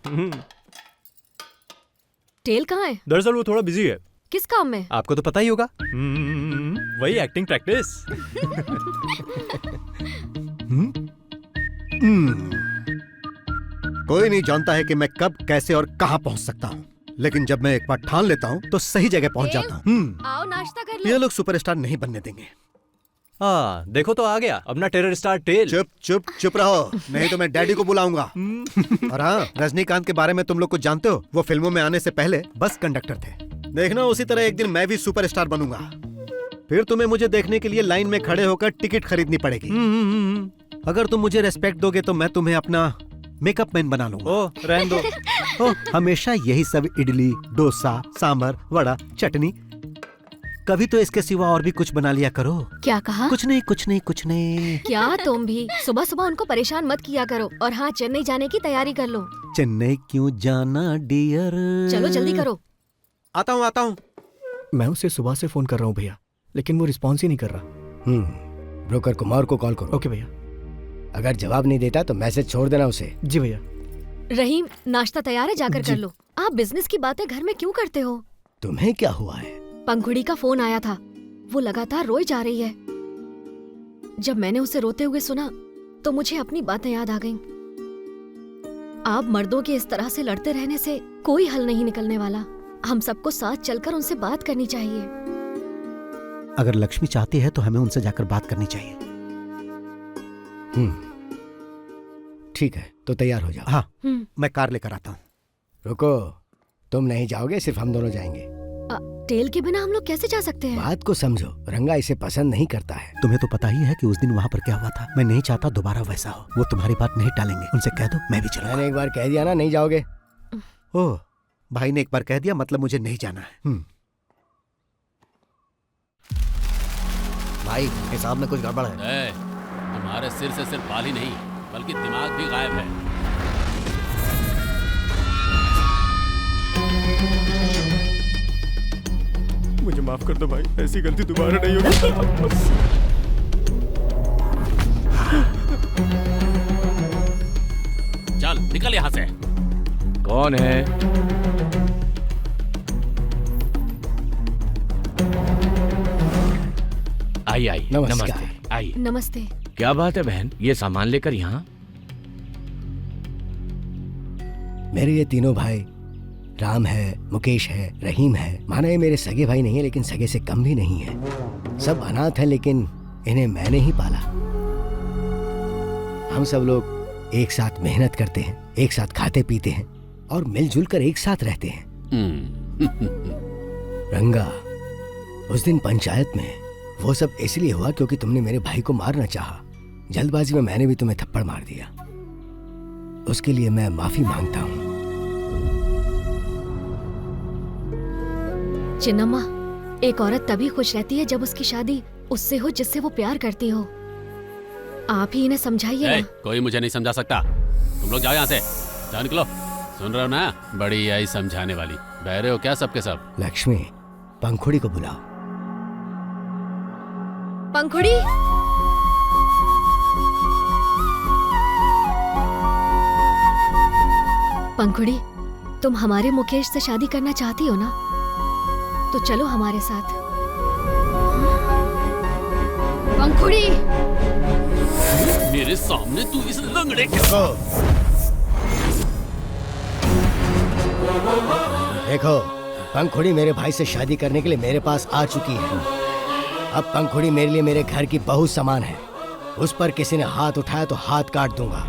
टेल कहाँ है? दरअसल वो थोड़ा बिजी है। किस काम में? आपको तो पता ही होगा। वही एक्टिंग प्रैक्टिस। कोई नहीं जानता है कि मैं कब, कैसे और कहां पहुंच सकता हूं, लेकिन जब मैं एक बार ठान लेता हूं तो सही जगह पहुंच जाता हूं। आओ नाश्ता कर लो। ये लोग सुपरस्टार नहीं बनने देंगे। हाँ देखो तो आ गया अपना टेरर स्टार टेल। चुप चुप चुप रहो, नहीं तो मैं डैडी को बुलाऊंगा। और हाँ, रजनीकांत के बारे में तुम लोग कुछ जानते हो? वो फिल्मों में आने से पहले बस कंडक्टर थे। देखना उसी तरह एक दिन मैं भी सुपरस्टार बनूंगा। फिर तुम्हें मुझे देखने के लिए लाइन में खड़े होकर टिकट खरीदनी पड़ेगी। अगर तुम मुझे रेस्पेक्ट दोगे तो मैं तुम्हें अपना मेकअप मैन बना लूंगा। ओ, रहने दो। हमेशा यही सब इडली, डोसा, सांभर, वड़ा, चटनी। कभी तो इसके सिवा और भी कुछ बना लिया करो। क्या कहा? कुछ नहीं कुछ नहीं कुछ नहीं। क्या तुम भी सुबह सुबह उनको परेशान मत किया करो। और हाँ, चेन्नई जाने की तैयारी कर लो। चेन्नई क्यों जाना डियर? चलो जल्दी करो। आता हूँ। मैं उसे सुबह से फोन कर रहा हूँ भैया, लेकिन वो रिस्पॉन्स ही नहीं कर रहा। ब्रोकर कुमार को कॉल करो। ओके भैया। अगर जवाब नहीं देता तो मैसेज छोड़ देना उसे। जी भैया। रहीम, नाश्ता तैयार है, जाकर कर लो। आप बिजनेस की बातें घर में क्यों करते हो? तुम्हें क्या हुआ है? पंखुड़ी का फोन आया था, वो लगातार रोई जा रही है। जब मैंने उसे रोते हुए सुना तो मुझे अपनी बातें याद आ गईं। आप मर्दों के इस तरह से लड़ते रहने से कोई हल नहीं निकलने वाला। हम सबको साथ चलकर उनसे बात करनी चाहिए। अगर लक्ष्मी चाहती है तो हमें उनसे जाकर बात करनी चाहिए। ठीक है, तो तैयार हो जाओ। हाँ, मैं कार लेकर आता हूँ। रुको, तुम नहीं जाओगे, सिर्फ हम दोनों जाएंगे। टेल के बिना हम लोग कैसे जा सकते हैं? बात को समझो, रंगा इसे पसंद नहीं करता है। तुम्हें तो पता ही है कि उस दिन वहाँ पर क्या हुआ था। मैं नहीं चाहता दोबारा वैसा हो। वो तुम्हारी बात नहीं टालेंगे, उनसे कह दो मैं भी चलूंगा। मैंने एक बार कह दिया ना, नहीं जाओगे। ओह, भाई ने एक बार कह दिया मतलब मुझे नहीं जाना है। भाई, हिसाब में कुछ गड़बड़ है। तुम्हारे सिर से सिर्फ बाल ही नहीं बल्कि दिमाग भी गायब है। मुझे माफ कर दो भाई, ऐसी गलती दोबारा नहीं होगी। चल निकल यहाँ से। कौन है? आई नमस्कार। आई। नमस्ते। क्या बात है बहन, ये सामान लेकर यहाँ? मेरे ये तीनों भाई, राम है, मुकेश है, रहीम है। माना ये मेरे सगे भाई नहीं है, लेकिन सगे से कम भी नहीं है। सब अनाथ हैं, लेकिन इन्हें मैंने ही पाला। हम सब लोग एक साथ मेहनत करते हैं, एक साथ खाते पीते हैं और मिलजुल कर एक साथ रहते हैं। रंगा, उस दिन पंचायत में वो सब इसलिए हुआ क्योंकि तुमने मेरे भाई को मारना चाहा। जल्दबाजी में मैंने भी तुम्हें थप्पड़ मार दिया। उसके लिए मैं माफी मांगता हूँ। चिन्नम्मा, एक औरत तभी खुश रहती है जब उसकी शादी उससे हो जिससे वो प्यार करती हो। आप ही इन्हें समझाइए ना। कोई मुझे नहीं समझा सकता। तुम लोग जाओ यहाँ से, जाओ निकलो। सुन रहे हो ना, बड़ी आई समझाने वाली। बहरे हो क्या सबके सब? लक्ष्मी, पंखुड़ी को बुलाओ। पंखुड़ी, पंखुड़ी, तुम हमारे मुकेश से शादी करना चाहती हो ना? तो चलो हमारे साथ। पंखुड़ी, मेरे सामने तू इस लंगड़े के देखो, पंखुड़ी मेरे भाई से शादी करने के लिए मेरे पास आ चुकी है। अब पंखुड़ी मेरे लिए मेरे घर की बहू समान है। उस पर किसी ने हाथ उठाया तो हाथ काट दूंगा।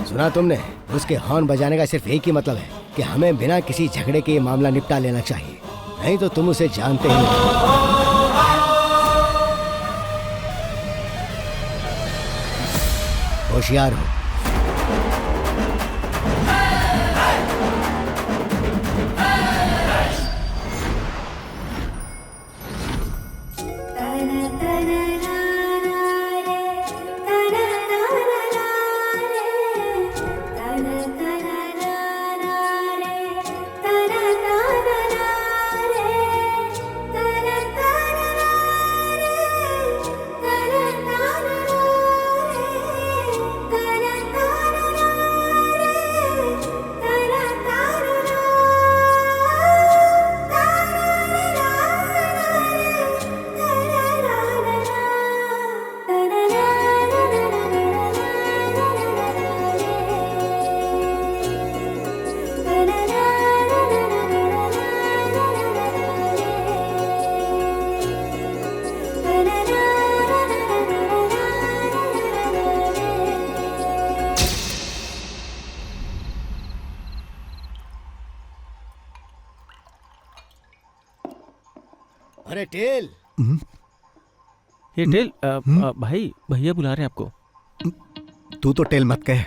सुना तुमने? उसके हॉर्न बजाने का सिर्फ एक ही मतलब है कि हमें बिना किसी झगड़े के ये मामला निपटा लेना चाहिए, नहीं तो तुम उसे जानते ही नहीं। होशियार हो। अरे टेल, ये टेल भाई भैया बुला रहे हैं आपको। तू तो टेल मत कह।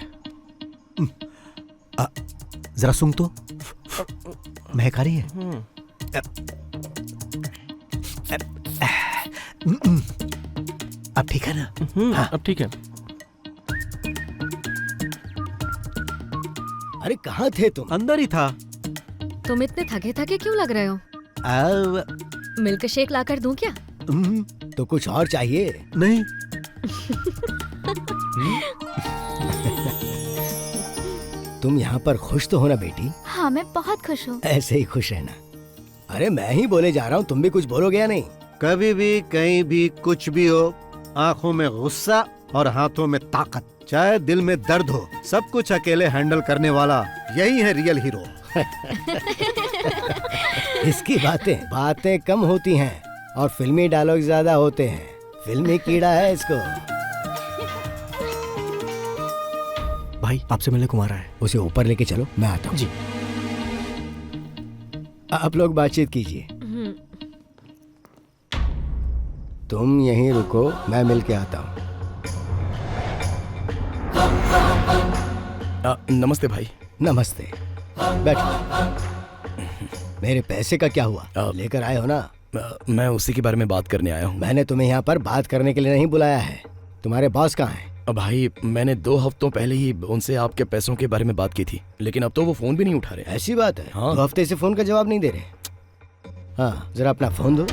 जरा सुन तो, महक आ रही है। अब ठीक है ना? हाँ अब ठीक है। अरे कहाँ थे तुम? अंदर ही था। तुम इतने थके थके क्यों लग रहे हो? मिल्क शेक लाकर दूं क्या? तो कुछ और चाहिए? नहीं। तुम यहाँ पर खुश तो हो ना बेटी? हाँ मैं बहुत खुश हूँ। ऐसे ही खुश रहना। अरे मैं ही बोले जा रहा हूँ, तुम भी कुछ बोलोगे या नहीं? कभी भी कहीं भी कुछ भी हो, आंखों में गुस्सा और हाथों में ताकत, चाहे दिल में दर्द हो, सब कुछ अकेले हैंडल करने वाला यही है रियल हीरो। इसकी बातें कम होती हैं और फिल्मी डायलॉग ज्यादा होते हैं। फिल्मी कीड़ा है इसको। भाई आपसे मिलने कुमार है। उसे ऊपर लेके चलो, मैं आता हूँ। जी। आप लोग बातचीत कीजिए। तुम यहीं रुको, मैं मिल के आता हूँ। नमस्ते भाई। नमस्ते, बैठो। मेरे पैसे का क्या हुआ? लेकर आए हो ना? मैं उसी के बारे में बात करने आया हूँ। मैंने तुम्हें यहाँ पर बात करने के लिए नहीं बुलाया है। तुम्हारे बॉस कहाँ हैं? भाई मैंने 2 हफ्तों पहले ही उनसे आपके पैसों के बारे में बात की थी, लेकिन अब तो वो फोन भी नहीं उठा रहे। ऐसी बात है? हाँ। 2 हफ्ते से फोन का जवाब नहीं दे रहे। हाँ जरा अपना फोन दो।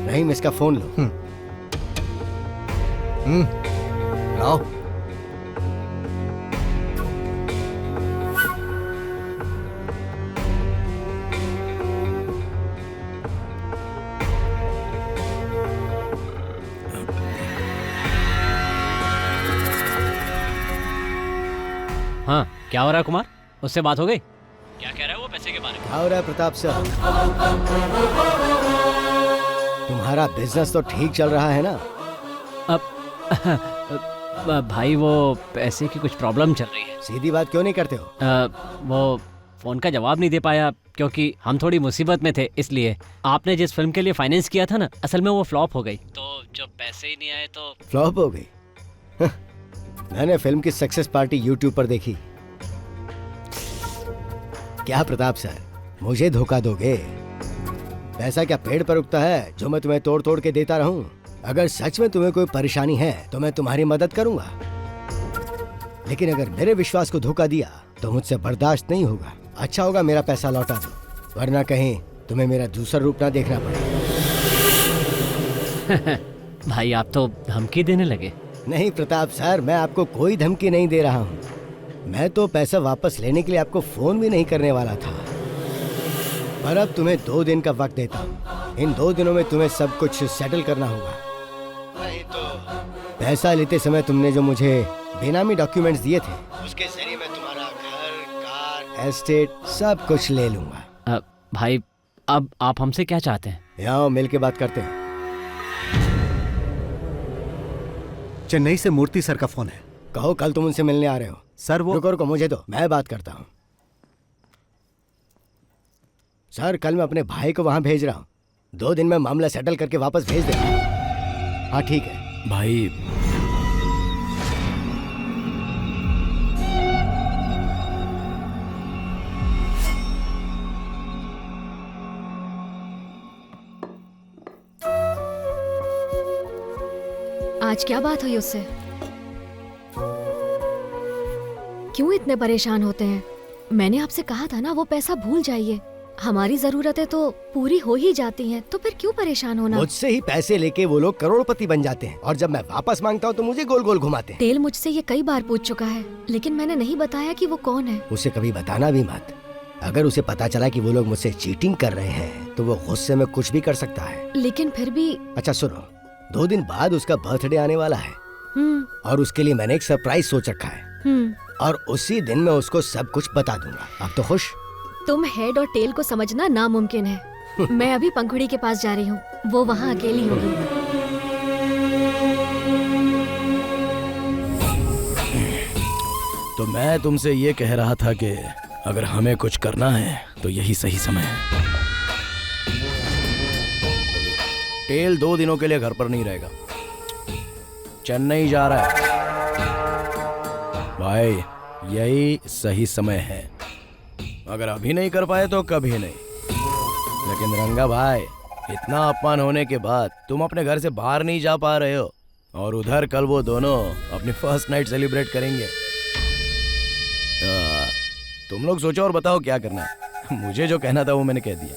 नहीं, इसका फोन लो। आओ। हाँ क्या हो रहा है कुमार? उससे बात हो गई? क्या कह रहा है वो पैसे के बारे में? क्या हो रहा है प्रताप सर? तुम्हारा बिजनेस तो ठीक चल रहा है ना? अब भाई वो पैसे की कुछ प्रॉब्लम चल रही है। सीधी बात क्यों नहीं करते हो? वो फोन का जवाब नहीं दे पाया क्योंकि हम थोड़ी मुसीबत में थे, इसलिए। आपने जिस फिल्म के लिए फाइनेंस किया था ना, असल में वो फ्लॉप हो गई, तो जब पैसे ही नहीं आए तो। फ्लॉप हो गई? मैंने फिल्म की सक्सेस पार्टी यूट्यूब पर देखी। क्या प्रताप सर, मुझे धोखा दोगे? पैसा क्या पेड़ पर उगता है जो मैं तुम्हें तोड़ तोड़ के देता रहूं? अगर सच में तुम्हें कोई परेशानी है तो मैं तुम्हारी मदद करूंगा, लेकिन अगर मेरे विश्वास को धोखा दिया तो मुझसे बर्दाश्त नहीं होगा। अच्छा होगा मेरा पैसा लौटा दो, वरना कहीं तुम्हें मेरा दूसरा रूप ना देखना पड़े। भाई आप तो धमकी देने लगे। नहीं प्रताप सर, मैं आपको कोई धमकी नहीं दे रहा हूँ। मैं तो पैसा वापस लेने के लिए आपको फोन भी नहीं करने वाला था, पर अब तुम्हें 2 दिन का वक्त देता हूँ। इन 2 दिनों में तुम्हें सब कुछ सेटल करना होगा, नहीं तो पैसा लेते समय तुमने जो मुझे बेनामी डॉक्यूमेंट्स दिए थे, उसके जरिए मैं तुम्हारा घर, कार, एस्टेट सब कुछ ले लूंगा। भाई अब आप हमसे क्या चाहते हैं? यहाँ मिल के बात करते हैं। चेन्नई से मूर्ति सर का फोन है। कहो कल तुम उनसे मिलने आ रहे हो। सर वो। रुको मुझे दो, मैं बात करता हूँ। सर कल मैं अपने भाई को वहां भेज रहा हूँ, 2 दिन में मामला सेटल करके वापस भेज देगा। हाँ ठीक है भाई। आज क्या बात हुई उससे? क्यों इतने परेशान होते हैं? मैंने आपसे कहा था ना वो पैसा भूल जाइए। हमारी जरूरतें तो पूरी हो ही जाती हैं, तो फिर क्यों परेशान होना? मुझसे ही पैसे लेके वो लोग करोड़पति बन जाते हैं और जब मैं वापस मांगता हूँ तो मुझे गोल गोल घुमाते हैं। तेल मुझसे ये कई बार पूछ चुका है, लेकिन मैंने नहीं बताया कि वो कौन है। उसे कभी बताना भी मत। अगर उसे पता चला कि वो लोग मुझसे चीटिंग कर रहे हैं तो वो गुस्से में कुछ भी कर सकता है। लेकिन फिर भी। अच्छा सुनो, 2 दिन बाद उसका बर्थडे आने वाला है और उसके लिए मैंने एक सरप्राइज सोच रखा है और उसी दिन मैं उसको सब कुछ बता दूंगा। अब तो खुश? तुम हेड और टेल को समझना नामुमकिन है। मैं अभी पंखुड़ी के पास जा रही हूँ, वो वहाँ अकेली होगी। तो मैं तुमसे ये कह रहा था कि अगर हमें कुछ करना है तो यही सही समय है। टेल 2 दिनों के लिए घर पर नहीं रहेगा, चेन्नई जा रहा है। भाई यही सही समय है, अगर अभी नहीं कर पाए तो कभी नहीं। लेकिन रंगा भाई, इतना अपमान होने के बाद तुम अपने घर से बाहर नहीं जा पा रहे हो, और उधर कल वो दोनों अपनी फर्स्ट नाइट सेलिब्रेट करेंगे। तुम लोग सोचो और बताओ क्या करना है। मुझे जो कहना था वो मैंने कह दिया।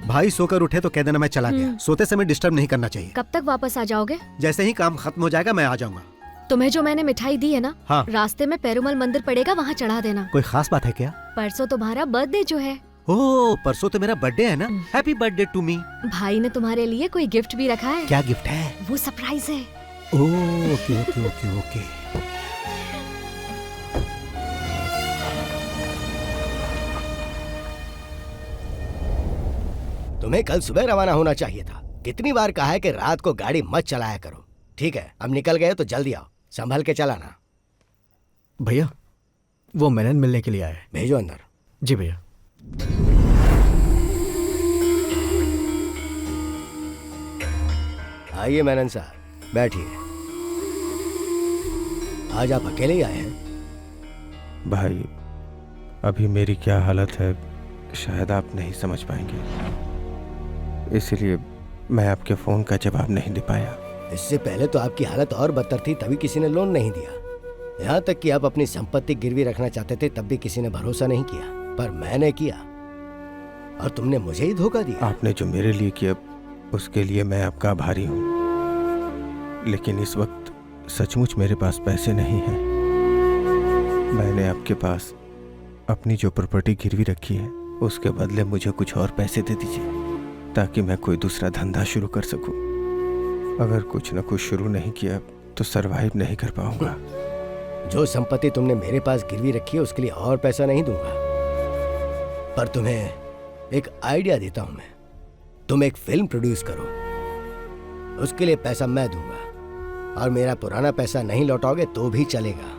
भाई सोकर उठे तो कह देना मैं चला गया। सोते समय डिस्टर्ब नहीं करना चाहिए। कब तक वापस आ जाओगे? जैसे ही काम खत्म हो जाएगा मैं आ जाऊंगा। तुम्हें जो मैंने मिठाई दी है ना, हाँ। रास्ते में पेरुमल मंदिर पड़ेगा, वहाँ चढ़ा देना। कोई खास बात है क्या? परसों तुम्हारा बर्थडे जो है। ओह, परसों तो मेरा बर्थडे है ना। Happy birthday to me. भाई ने तुम्हारे लिए कोई गिफ्ट भी रखा है। क्या गिफ्ट है? वो सरप्राइज है। ओह, ओके ओके ओके ओके। तुम्हें कल सुबह रवाना होना चाहिए था। कितनी बार कहा है कि रात को गाड़ी मत चलाया करो। ठीक है, अब निकल गए तो जल्दी आओ, संभल के चलाना। भैया वो मेनन मिलने के लिए आए। भेजो अंदर। जी भैया। आइए मेनन साहब, बैठिए। आज आप अकेले ही आए हैं? भाई अभी मेरी क्या हालत है शायद आप नहीं समझ पाएंगे, इसलिए मैं आपके फोन का जवाब नहीं दे पाया। इससे पहले तो आपकी हालत और बदतर थी, तभी किसी ने लोन नहीं दिया। यहाँ तक कि आप अपनी संपत्ति गिरवी रखना चाहते थे, तब भी किसी ने भरोसा नहीं किया, पर मैंने किया और तुमने मुझे ही धोखा दिया। आपने जो मेरे लिए किया उसके लिए मैं आपका आभारी हूँ, लेकिन इस वक्त सचमुच मेरे पास पैसे नहीं हैं। मैंने आपके पास अपनी जो प्रॉपर्टी गिरवी रखी है उसके बदले मुझे कुछ और पैसे दे दीजिए, ताकि मैं कोई दूसरा धंधा शुरू कर सकूं। अगर कुछ न कुछ शुरू नहीं किया तो सरवाइव नहीं कर पाऊंगा। जो संपत्ति तुमने मेरे पास गिरवी रखी है उसके लिए और पैसा नहीं दूंगा, पर तुम्हें एक आइडिया देता हूं मैं। तुम एक फिल्म प्रोड्यूस करो, उसके लिए पैसा मैं दूंगा, और मेरा पुराना पैसा नहीं लौटाओगे तो भी चलेगा।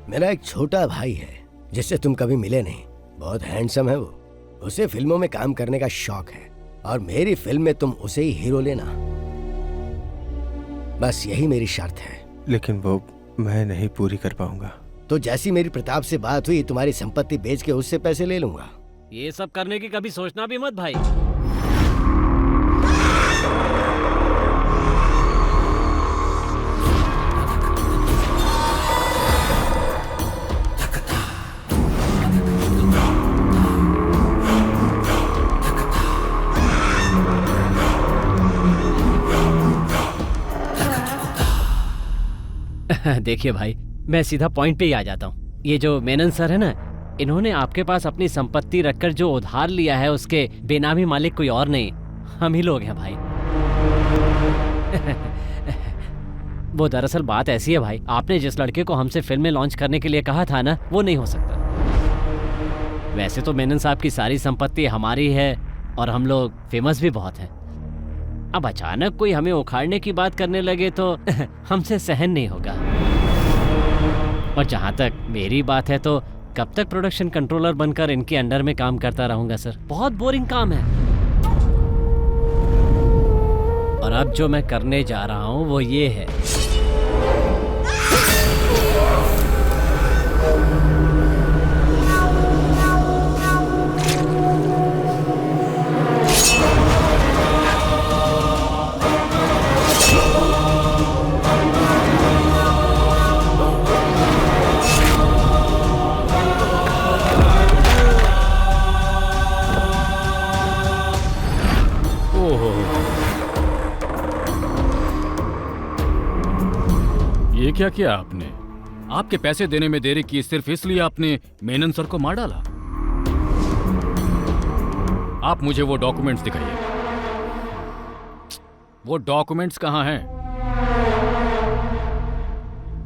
मेरा एक छोटा भाई है जिससे तुम कभी मिले नहीं, बहुत हैंडसम है वो। उसे फिल्मों में काम करने का शौक है, और मेरी फिल्म में तुम उसे ही हीरो लेना। बस यही मेरी शर्त है। लेकिन वो मैं नहीं पूरी कर पाऊंगा। तो जैसी मेरी प्रताप से बात हुई, तुम्हारी संपत्ति बेच के उससे पैसे ले लूंगा। ये सब करने की कभी सोचना भी मत भाई। देखिए भाई, मैं सीधा पॉइंट पे ही आ जाता हूँ। ये जो मेनन सर है ना, इन्होंने आपके पास अपनी संपत्ति रखकर जो उधार लिया है उसके बेनामी मालिक कोई और नहीं, हम ही लोग हैं भाई। वो दरअसल बात ऐसी है भाई, आपने जिस लड़के को हमसे फिल्में लॉन्च करने के लिए कहा था ना, वो नहीं हो सकता। वैसे तो मेनन साहब की सारी संपत्ति हमारी है और हम लोग फेमस भी बहुत हैं। अब अचानक कोई हमें उखाड़ने की बात करने लगे तो हमसे सहन नहीं होगा। और जहां तक मेरी बात है तो कब तक प्रोडक्शन कंट्रोलर बनकर इनके अंडर में काम करता रहूंगा सर? बहुत बोरिंग काम है। और अब जो मैं करने जा रहा हूं वो ये है, ये क्या किया आपने? आपके पैसे देने में देरी की सिर्फ इसलिए आपने मेनन सर को मार डाला? आप मुझे वो डॉक्यूमेंट्स दिखाइए। वो डॉक्यूमेंट्स कहाँ हैं?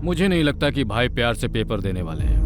मुझे नहीं लगता कि भाई प्यार से पेपर देने वाले हैं।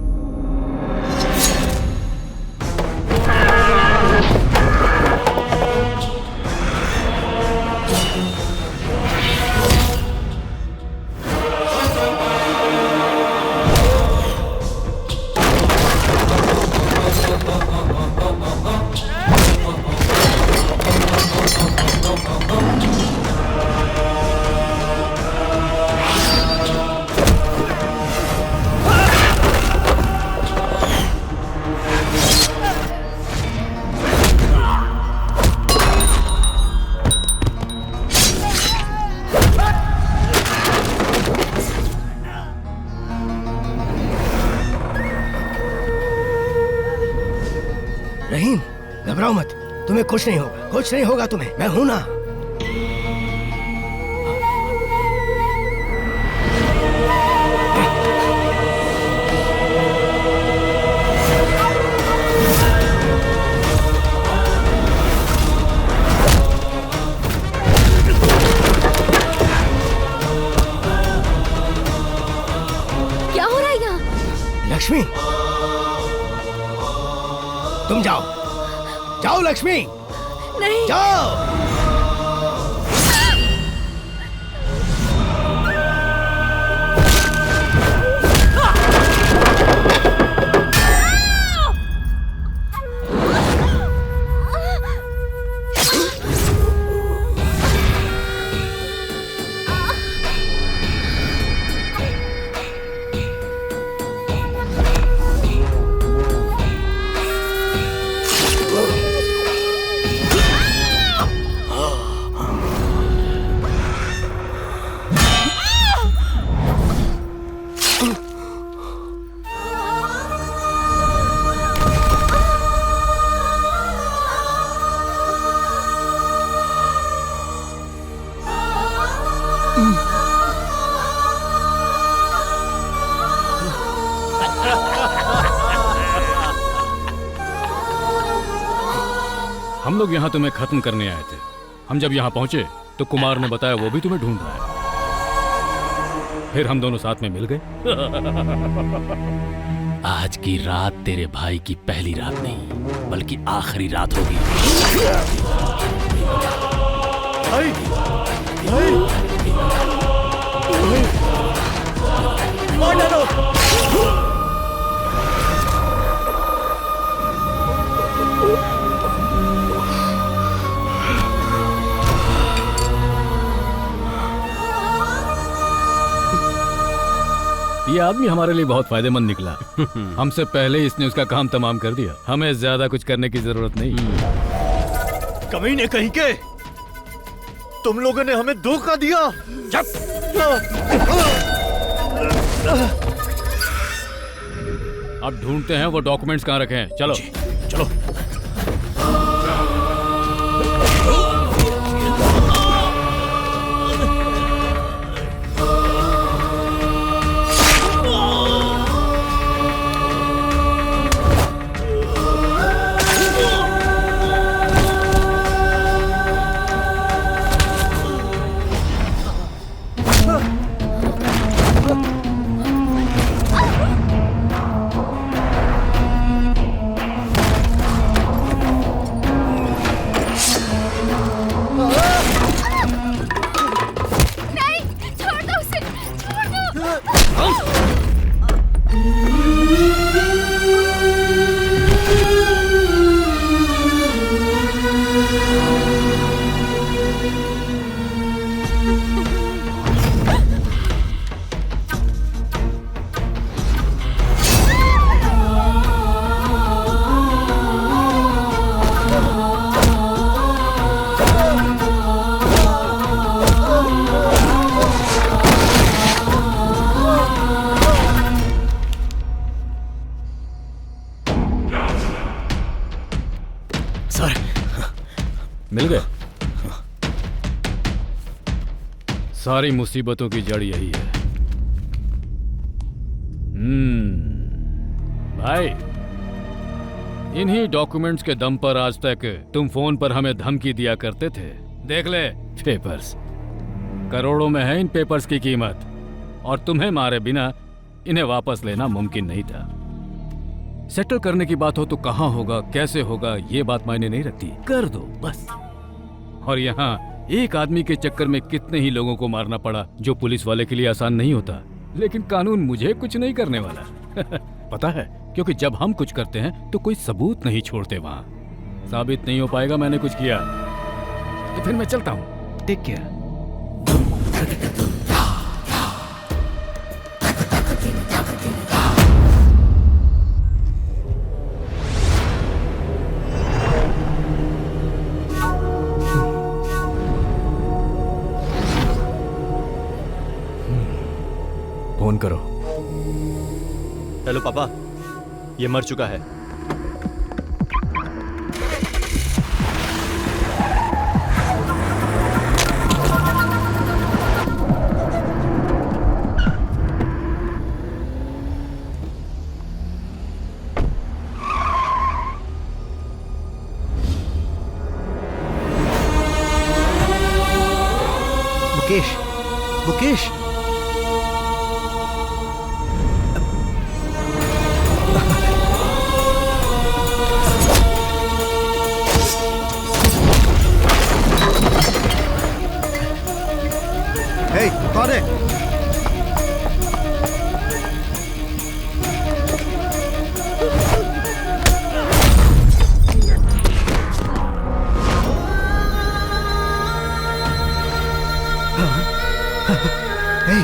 तुम्हें कुछ नहीं होगा, कुछ नहीं होगा तुम्हें, मैं हूं ना। क्या हो रहा है यहाँ? लक्ष्मी, तुम जाओ, जाओ लक्ष्मी, नहीं जाओ। हम लोग यहाँ तुम्हें खत्म करने आए थे। हम जब यहाँ पहुंचे तो कुमार ने बताया वो भी तुम्हें ढूंढ रहा है। फिर हम दोनों साथ में मिल गए। आज की रात तेरे भाई की पहली रात नहीं बल्कि आखिरी रात होगी। ये आदमी हमारे लिए बहुत फायदेमंद निकला। हमसे पहले इसने उसका काम तमाम कर दिया। हमें ज्यादा कुछ करने की जरूरत नहीं। कमीने कहीं के, तुम लोगों ने हमें धोखा दिया। अब ढूंढते हैं वो डॉक्यूमेंट्स कहाँ रखे हैं। चलो चलो। मिल गए। सारी मुसीबतों की जड़ यही है। भाई, इन्हीं डॉक्यूमेंट्स के दम पर आज तक तुम फोन पर हमें धमकी दिया करते थे। देख ले पेपर्स, करोड़ों में है इन पेपर्स की कीमत, और तुम्हें मारे बिना इन्हें वापस लेना मुमकिन नहीं था। सेटल करने की बात हो तो कहाँ होगा, कैसे होगा, ये बात मायने नहीं रखती, कर दो बस। और यहाँ एक आदमी के चक्कर में कितने ही लोगों को मारना पड़ा, जो पुलिस वाले के लिए आसान नहीं होता। लेकिन कानून मुझे कुछ नहीं करने वाला। पता है, क्योंकि जब हम कुछ करते हैं तो कोई सबूत नहीं छोड़ते। वहाँ साबित नहीं हो पाएगा मैंने कुछ किया, तो फिर मैं चलता हूँ। Take care. फोन करो। हेलो पापा, ये मर चुका है। मुकेश, मुकेश। हे, कौन है? Hey!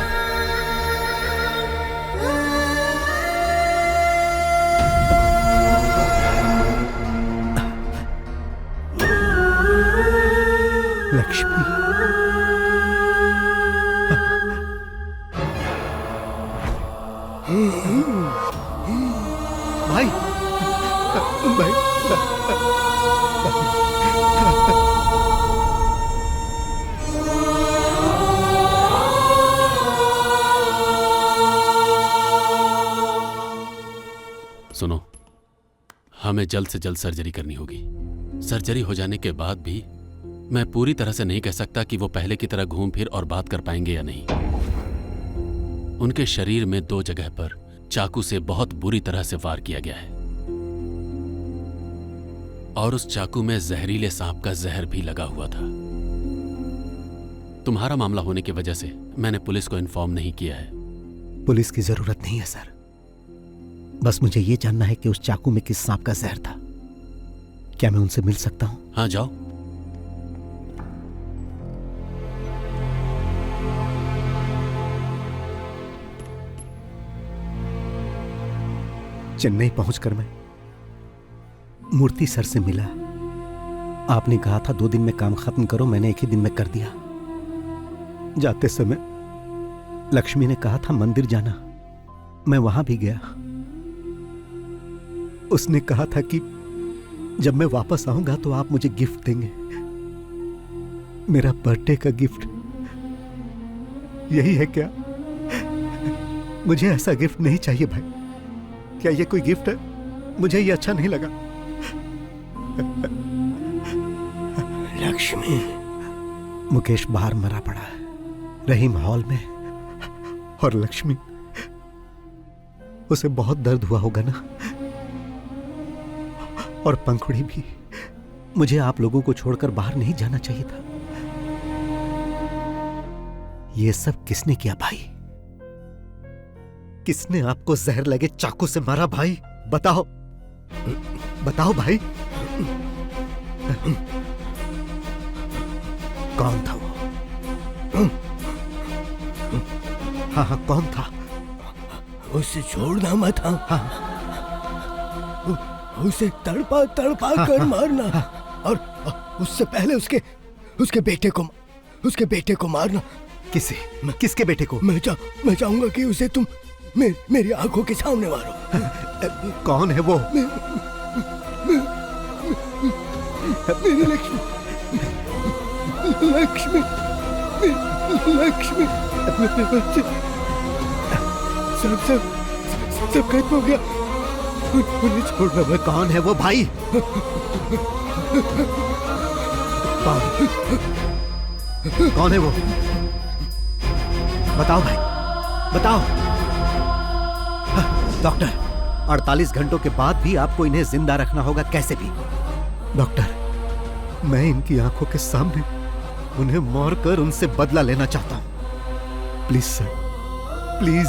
लक्ष्मी। भाई, भाई। सुनो, हमें जल्द से जल्द सर्जरी करनी होगी। सर्जरी हो जाने के बाद भी मैं पूरी तरह से नहीं कह सकता कि वो पहले की तरह घूम फिर और बात कर पाएंगे या नहीं। उनके शरीर में 2 जगह पर चाकू से बहुत बुरी तरह से वार किया गया है और उस चाकू में जहरीले सांप का जहर भी लगा हुआ था। तुम्हारा मामला होने की वजह से मैंने पुलिस को इन्फॉर्म नहीं किया है। पुलिस की जरूरत नहीं है सर, बस मुझे ये जानना है कि उस चाकू में किस सांप का जहर था। क्या मैं उनसे मिल सकता हूं? हाँ, जाओ। चेन्नई पहुंचकर मैं मूर्ति सर से मिला। आपने कहा था 2 दिन में काम खत्म करो, मैंने 1 ही दिन में कर दिया। जाते समय लक्ष्मी ने कहा था मंदिर जाना, मैं वहां भी गया। उसने कहा था कि जब मैं वापस आऊंगा तो आप मुझे गिफ्ट देंगे, मेरा बर्थडे का गिफ्ट। यही है क्या? मुझे ऐसा गिफ्ट नहीं चाहिए भाई। क्या ये कोई गिफ्ट है? मुझे ये अच्छा नहीं लगा। लक्ष्मी। मुकेश बाहर मरा पड़ा है, रहीम हॉल में, और लक्ष्मी, उसे बहुत दर्द हुआ होगा ना। और पंखुड़ी भी। मुझे आप लोगों को छोड़कर बाहर नहीं जाना चाहिए था। ये सब किसने किया भाई? किसने आपको जहर लगे चाकू से मारा भाई? बताओ, बताओ भाई। कौन था वो? हाँ हाँ, कौन था? उसे छोड़ना मत। हाँ, उसे तड़पा तड़पा कर मारना, और उससे पहले उसके बेटे को मारना। किसके बेटे को? मैं चाहूंगा कि उसे तुम मेरी आंखों के सामने मारो। कौन है वो? मेरी लक्ष्मी, लक्ष्मी, लक्ष्मी, मेरे बच्चे। सब खत्म हो गया। उन्हें छोड़ना मत। कौन है वो भाई? कौन है वो? बताओ भाई, बताओ। डॉक्टर, 48 घंटों के बाद भी आपको इन्हें जिंदा रखना होगा, कैसे भी। डॉक्टर, मैं इनकी आंखों के सामने उन्हें मारकर उनसे बदला लेना चाहता हूं। Please sir, please.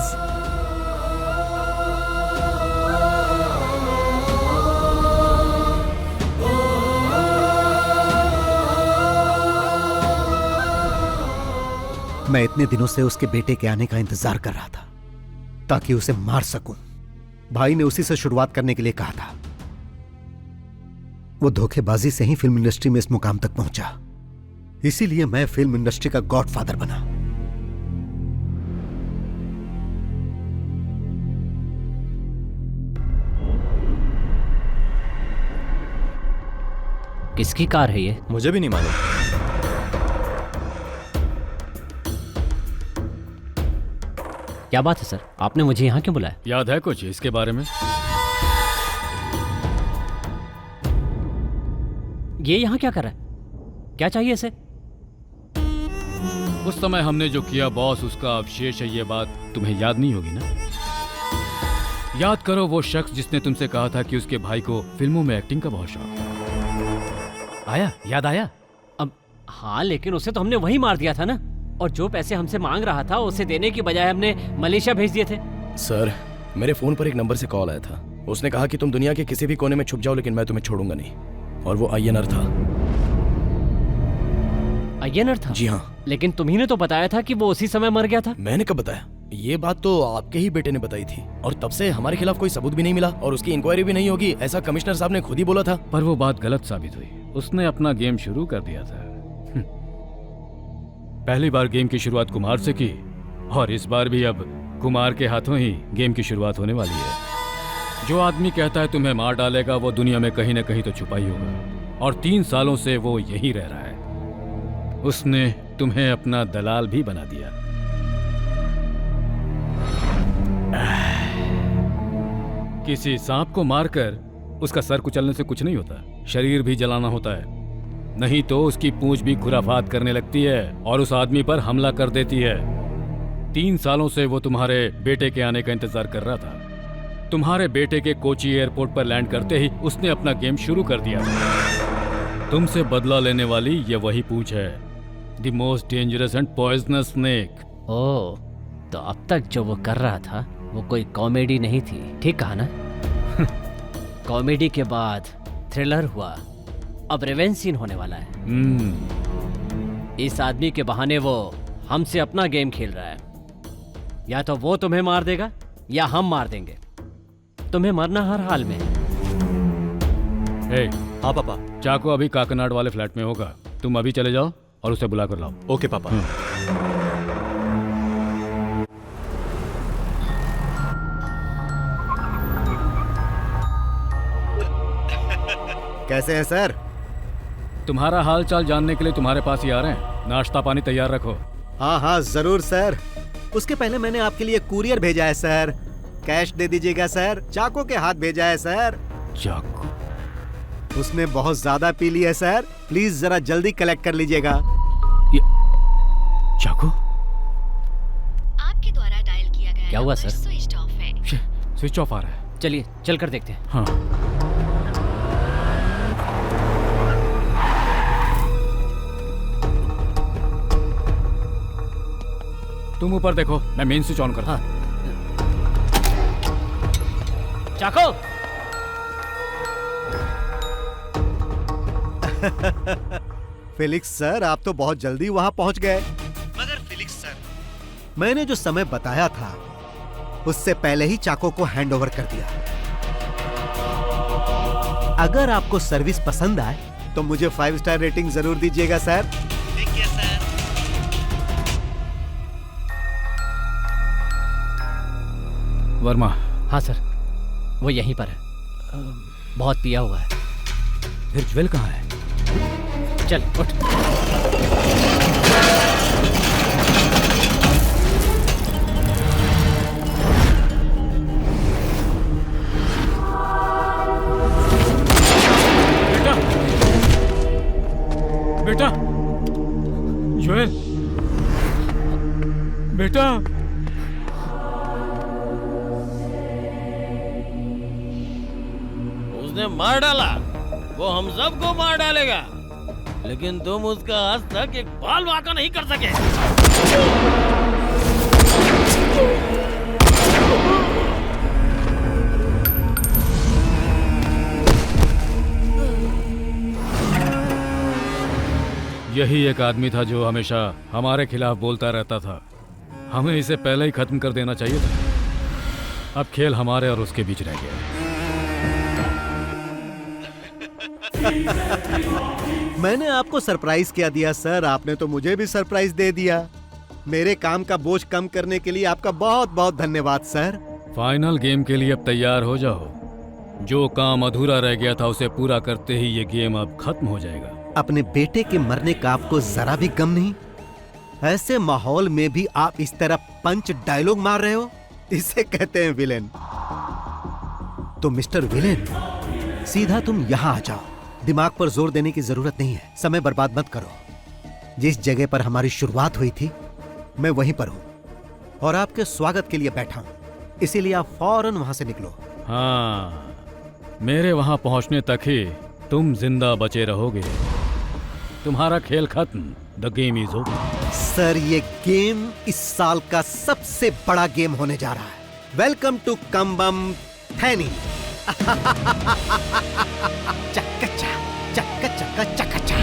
मैं इतने दिनों से उसके बेटे के आने का इंतजार कर रहा था ताकि उसे मार सकूं। भाई ने उसी से शुरुआत करने के लिए कहा था। वो धोखेबाजी से ही फिल्म इंडस्ट्री में इस मुकाम तक पहुंचा, इसीलिए मैं फिल्म इंडस्ट्री का गॉडफादर बना। किसकी कार है ये? मुझे भी नहीं मालूम। क्या बात है सर, आपने मुझे यहाँ क्यों बुलाया? याद है कुछ इसके बारे में? ये यहाँ क्या कर रहा है? क्या चाहिए इसे? उस समय हमने जो किया बॉस, उसका अवशेष है। ये बात तुम्हें याद नहीं होगी ना? याद करो वो शख्स जिसने तुमसे कहा था कि उसके भाई को फिल्मों में एक्टिंग का बहुत शौक। आया? याद आया? अब हाँ, लेकिन उसे तो हमने वहीं मार दिया था ना। और जो पैसे हमसे मांग रहा था उसे देने की बजाय हमने मलेशिया भेज दिए थे। सर, मेरे फोन पर एक नंबर से कॉल आया था। उसने कहा कि तुम दुनिया के किसी भी कोने में छुप जाओ, लेकिन मैं तुम्हें छोड़ूंगा नहीं। और वो अय्यनर था। अय्यनर था? जी हाँ। लेकिन तुम्ही ने तो बताया था कि वो उसी समय मर गया था। मैंने कब बताया? ये बात तो आपके ही बेटे ने बताई थी। और तब से हमारे खिलाफ कोई सबूत भी नहीं मिला और उसकी इंक्वायरी भी नहीं होगी, ऐसा कमिश्नर साहब ने खुद ही बोला था। पर वो बात गलत साबित हुई। उसने अपना गेम शुरू कर दिया था। पहली बार गेम की शुरुआत कुमार से की और इस बार भी अब कुमार के हाथों ही गेम की शुरुआत होने वाली है। जो आदमी कहता है तुम्हें मार डालेगा, वो दुनिया में कहीं न कहीं तो छुपा ही होगा। और 3 सालों से वो यहीं रह रहा है। उसने तुम्हें अपना दलाल भी बना दिया। किसी सांप को मारकर उसका सर कुचलने से कुछ नहीं होता, शरीर भी जलाना होता है। नहीं तो उसकी पूंछ भी खुराफात करने लगती है और उस आदमी पर हमला कर देती है। 3 सालों से वो तुम्हारे बेटे के आने का इंतजार कर रहा था। तुम्हारे बेटे के कोची एयरपोर्ट पर लैंड करते ही उसने अपना गेम शुरू कर दिया। तुमसे बदला लेने वाली ये वही पूंछ है, the most dangerous and poisonous snake. Oh, तो अब तक जो वो कर रहा था वो कोई कॉमेडी नहीं थी, ठीक कहा ना? कॉमेडी के बाद थ्रिलर हुआ, अब रिवेंज सीन होने वाला है। इस आदमी के बहाने वो हमसे अपना गेम खेल रहा है। या तो वो तुम्हें मार देगा या हम मार देंगे। तुम्हें मरना हर हाल में। हाँ पापा, चाको अभी काकनाड वाले फ्लैट में होगा। तुम अभी चले जाओ और उसे बुला कर लाओ। ओके पापा। कैसे हैं सर? तुम्हारा हाल चाल जानने के लिए तुम्हारे पास ही आ रहे हैं। नाश्ता पानी तैयार रखो। हाँ हाँ जरूर सर। उसके पहले मैंने आपके लिए कुरियर भेजा है सर। कैश दे दीजिएगा सर। चाको के हाथ भेजा है सर। चाको? उसने बहुत ज्यादा पी लिया है सर, प्लीज जरा जल्दी कलेक्ट कर लीजिएगा। चाको? आपके द्वारा डायल किया गया क्या हुआ सर? स्विच ऑफ है। स्विच ऑफ आ रहा है। चलिए चल कर देखते हैं। हाँ। तुम ऊपर देखो, मैं मेन स्विच ऑन करता हूं। चाको! फिलिक्स सर, आप तो बहुत जल्दी वहां पहुंच गए। मगर फिलिक्स सर, मैंने जो समय बताया था उससे पहले ही चाको को हैंडओवर कर दिया। अगर आपको सर्विस पसंद आए तो मुझे 5 स्टार रेटिंग जरूर दीजिएगा सर। ठीक है सर। वर्मा? हाँ सर, वो यहीं पर है। बहुत पिया हुआ है। फिर ज्वेल कहाँ है? चल उठ। बेटा, ज्वेल, बेटा। उसने मार डाला, वो हम सबको मार डालेगा, लेकिन तुम उसका आज तक एक बाल वाका नहीं कर सके। यही एक आदमी था जो हमेशा हमारे खिलाफ बोलता रहता था। हमें इसे पहले ही खत्म कर देना चाहिए था। अब खेल हमारे और उसके बीच रह गया। मैंने आपको सरप्राइज क्या दिया सर, आपने तो मुझे भी सरप्राइज दे दिया। मेरे काम का बोझ कम करने के लिए आपका बहुत बहुत धन्यवाद सर। फाइनल गेम के लिए अब तैयार हो जाओ। जो काम अधूरा रह गया था उसे पूरा करते ही ये गेम अब खत्म हो जाएगा। अपने बेटे के मरने का आपको जरा भी गम नहीं? ऐसे माहौल में भी आप इस तरह पंच डायलॉग मार रहे हो, इसे कहते हैं विलेन। तो मिस्टर विलेन, सीधा तुम यहां आ जाओ। दिमाग पर जोर देने की जरूरत नहीं है, समय बर्बाद मत करो। जिस जगह पर हमारी शुरुआत हुई थी मैं वहीं पर हूं और आपके स्वागत के लिए बैठा हूं, इसीलिए आप फौरन वहां से निकलो। हाँ, मेरे वहां पहुंचने तक ही तुम जिंदा बचे रहोगे। तुम्हारा खेल खत्म। The game is over. Sir, ये गेम इस साल का सबसे बड़ा गेम होने जा रहा है। Welcome to Cumbum Theni. चक्का चक्का चक्का चक्का।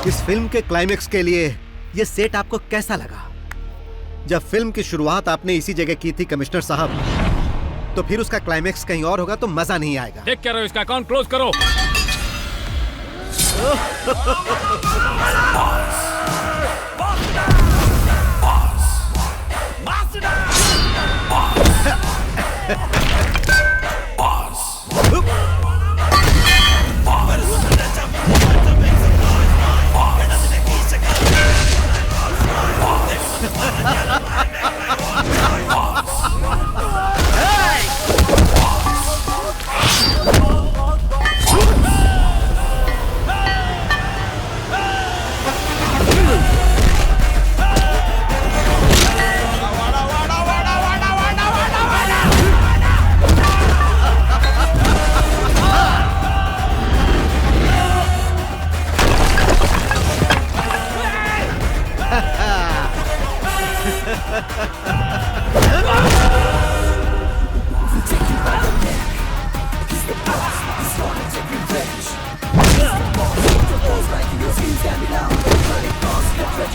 इस फिल्म के क्लाइमेक्स के लिए ये सेट आपको कैसा लगा? जब फिल्म की शुरुआत आपने इसी जगह की थी कमिश्नर साहब, तो फिर उसका क्लाइमेक्स कहीं और होगा तो मजा नहीं आएगा। देख क्या रहे हो, इसका अकाउंट क्लोज करो।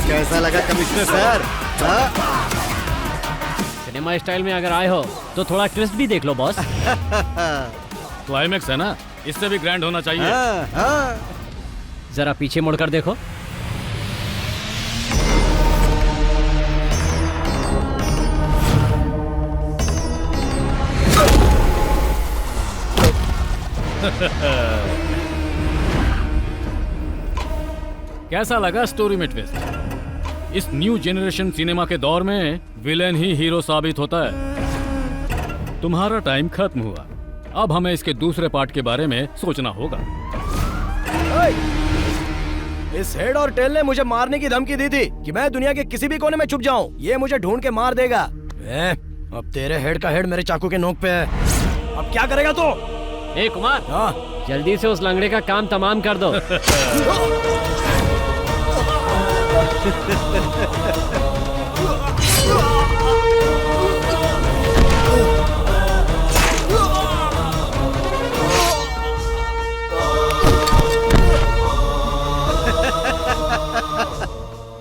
कैसा लगा कमिश्नर सर? सिनेमा स्टाइल में अगर आए हो तो थोड़ा ट्विस्ट भी देख लो बॉस। क्लाइमेक्स है ना, इससे भी ग्रैंड होना चाहिए। जरा पीछे मुड़कर देखो। कैसा लगा स्टोरी में ट्विस्ट? इस न्यू जनरेशन सिनेमा के दौर में विलेन ही हीरो साबित होता है। तुम्हारा टाइम खत्म हुआ। अब हमें इसके दूसरे पार्ट के बारे में सोचना होगा। इस हेड और टेल ने मुझे मारने की धमकी दी थी कि मैं दुनिया के किसी भी कोने में छुप जाऊं। ये मुझे ढूंढ के मार देगा। अब तेरे हेड का हेड मेरे चाकू के नोक पे है। अब क्या करेगा तू? ए कुमार, जल्दी से उस लंगड़े का काम तमाम कर दो।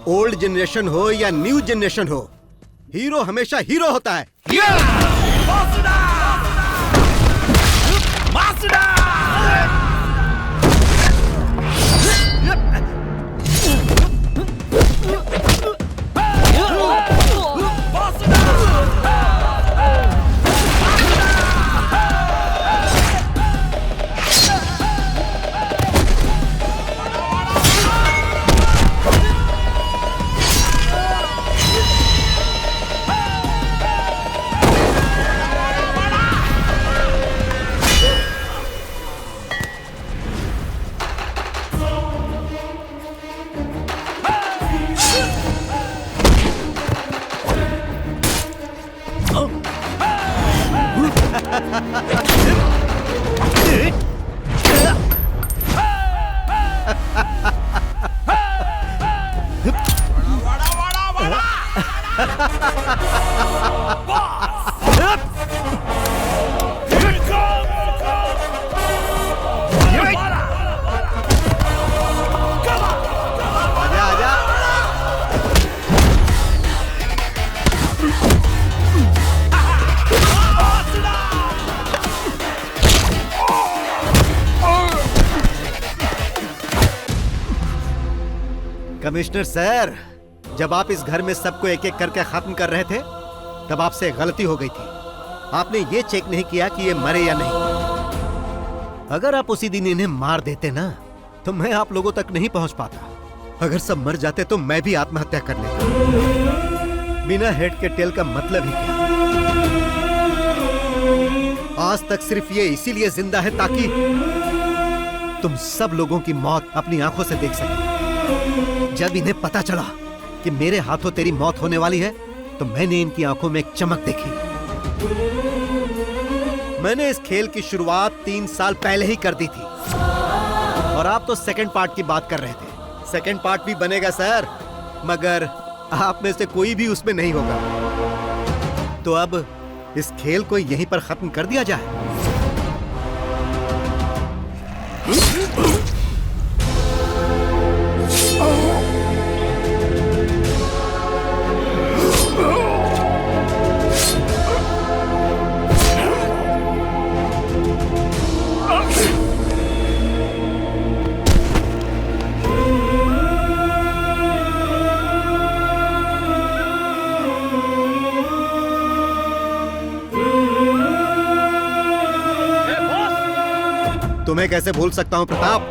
ओल्ड जनरेशन हो या न्यू जनरेशन हो, हीरो हमेशा हीरो होता है। आजा आजा। कमिश्नर सर, जब आप इस घर में सबको एक एक करके खत्म कर रहे थे तब आपसे गलती हो गई थी। आपने ये चेक नहीं किया कि ये मरे या नहीं। अगर आप उसी दिन इन्हें मार देते ना तो मैं आप लोगों तक नहीं पहुंच पाता। अगर सब मर जाते तो मैं भी आत्महत्या कर लेता। बिना हेड के टेल का मतलब ही क्या? आज तक सिर्फ ये इसीलिए जिंदा है ताकि तुम सब लोगों की मौत अपनी आंखों से देख सके। जब इन्हें पता चला कि मेरे हाथों तेरी मौत होने वाली है तो मैंने इनकी आंखों में एक चमक देखी। मैंने इस खेल की शुरुआत 3 साल पहले ही कर दी थी और आप तो सेकंड पार्ट की बात कर रहे थे। सेकंड पार्ट भी बनेगा सर, मगर आप में से कोई भी उसमें नहीं होगा। तो अब इस खेल को यहीं पर खत्म कर दिया जाए। तुम्हें कैसे भूल सकता हूं प्रताप?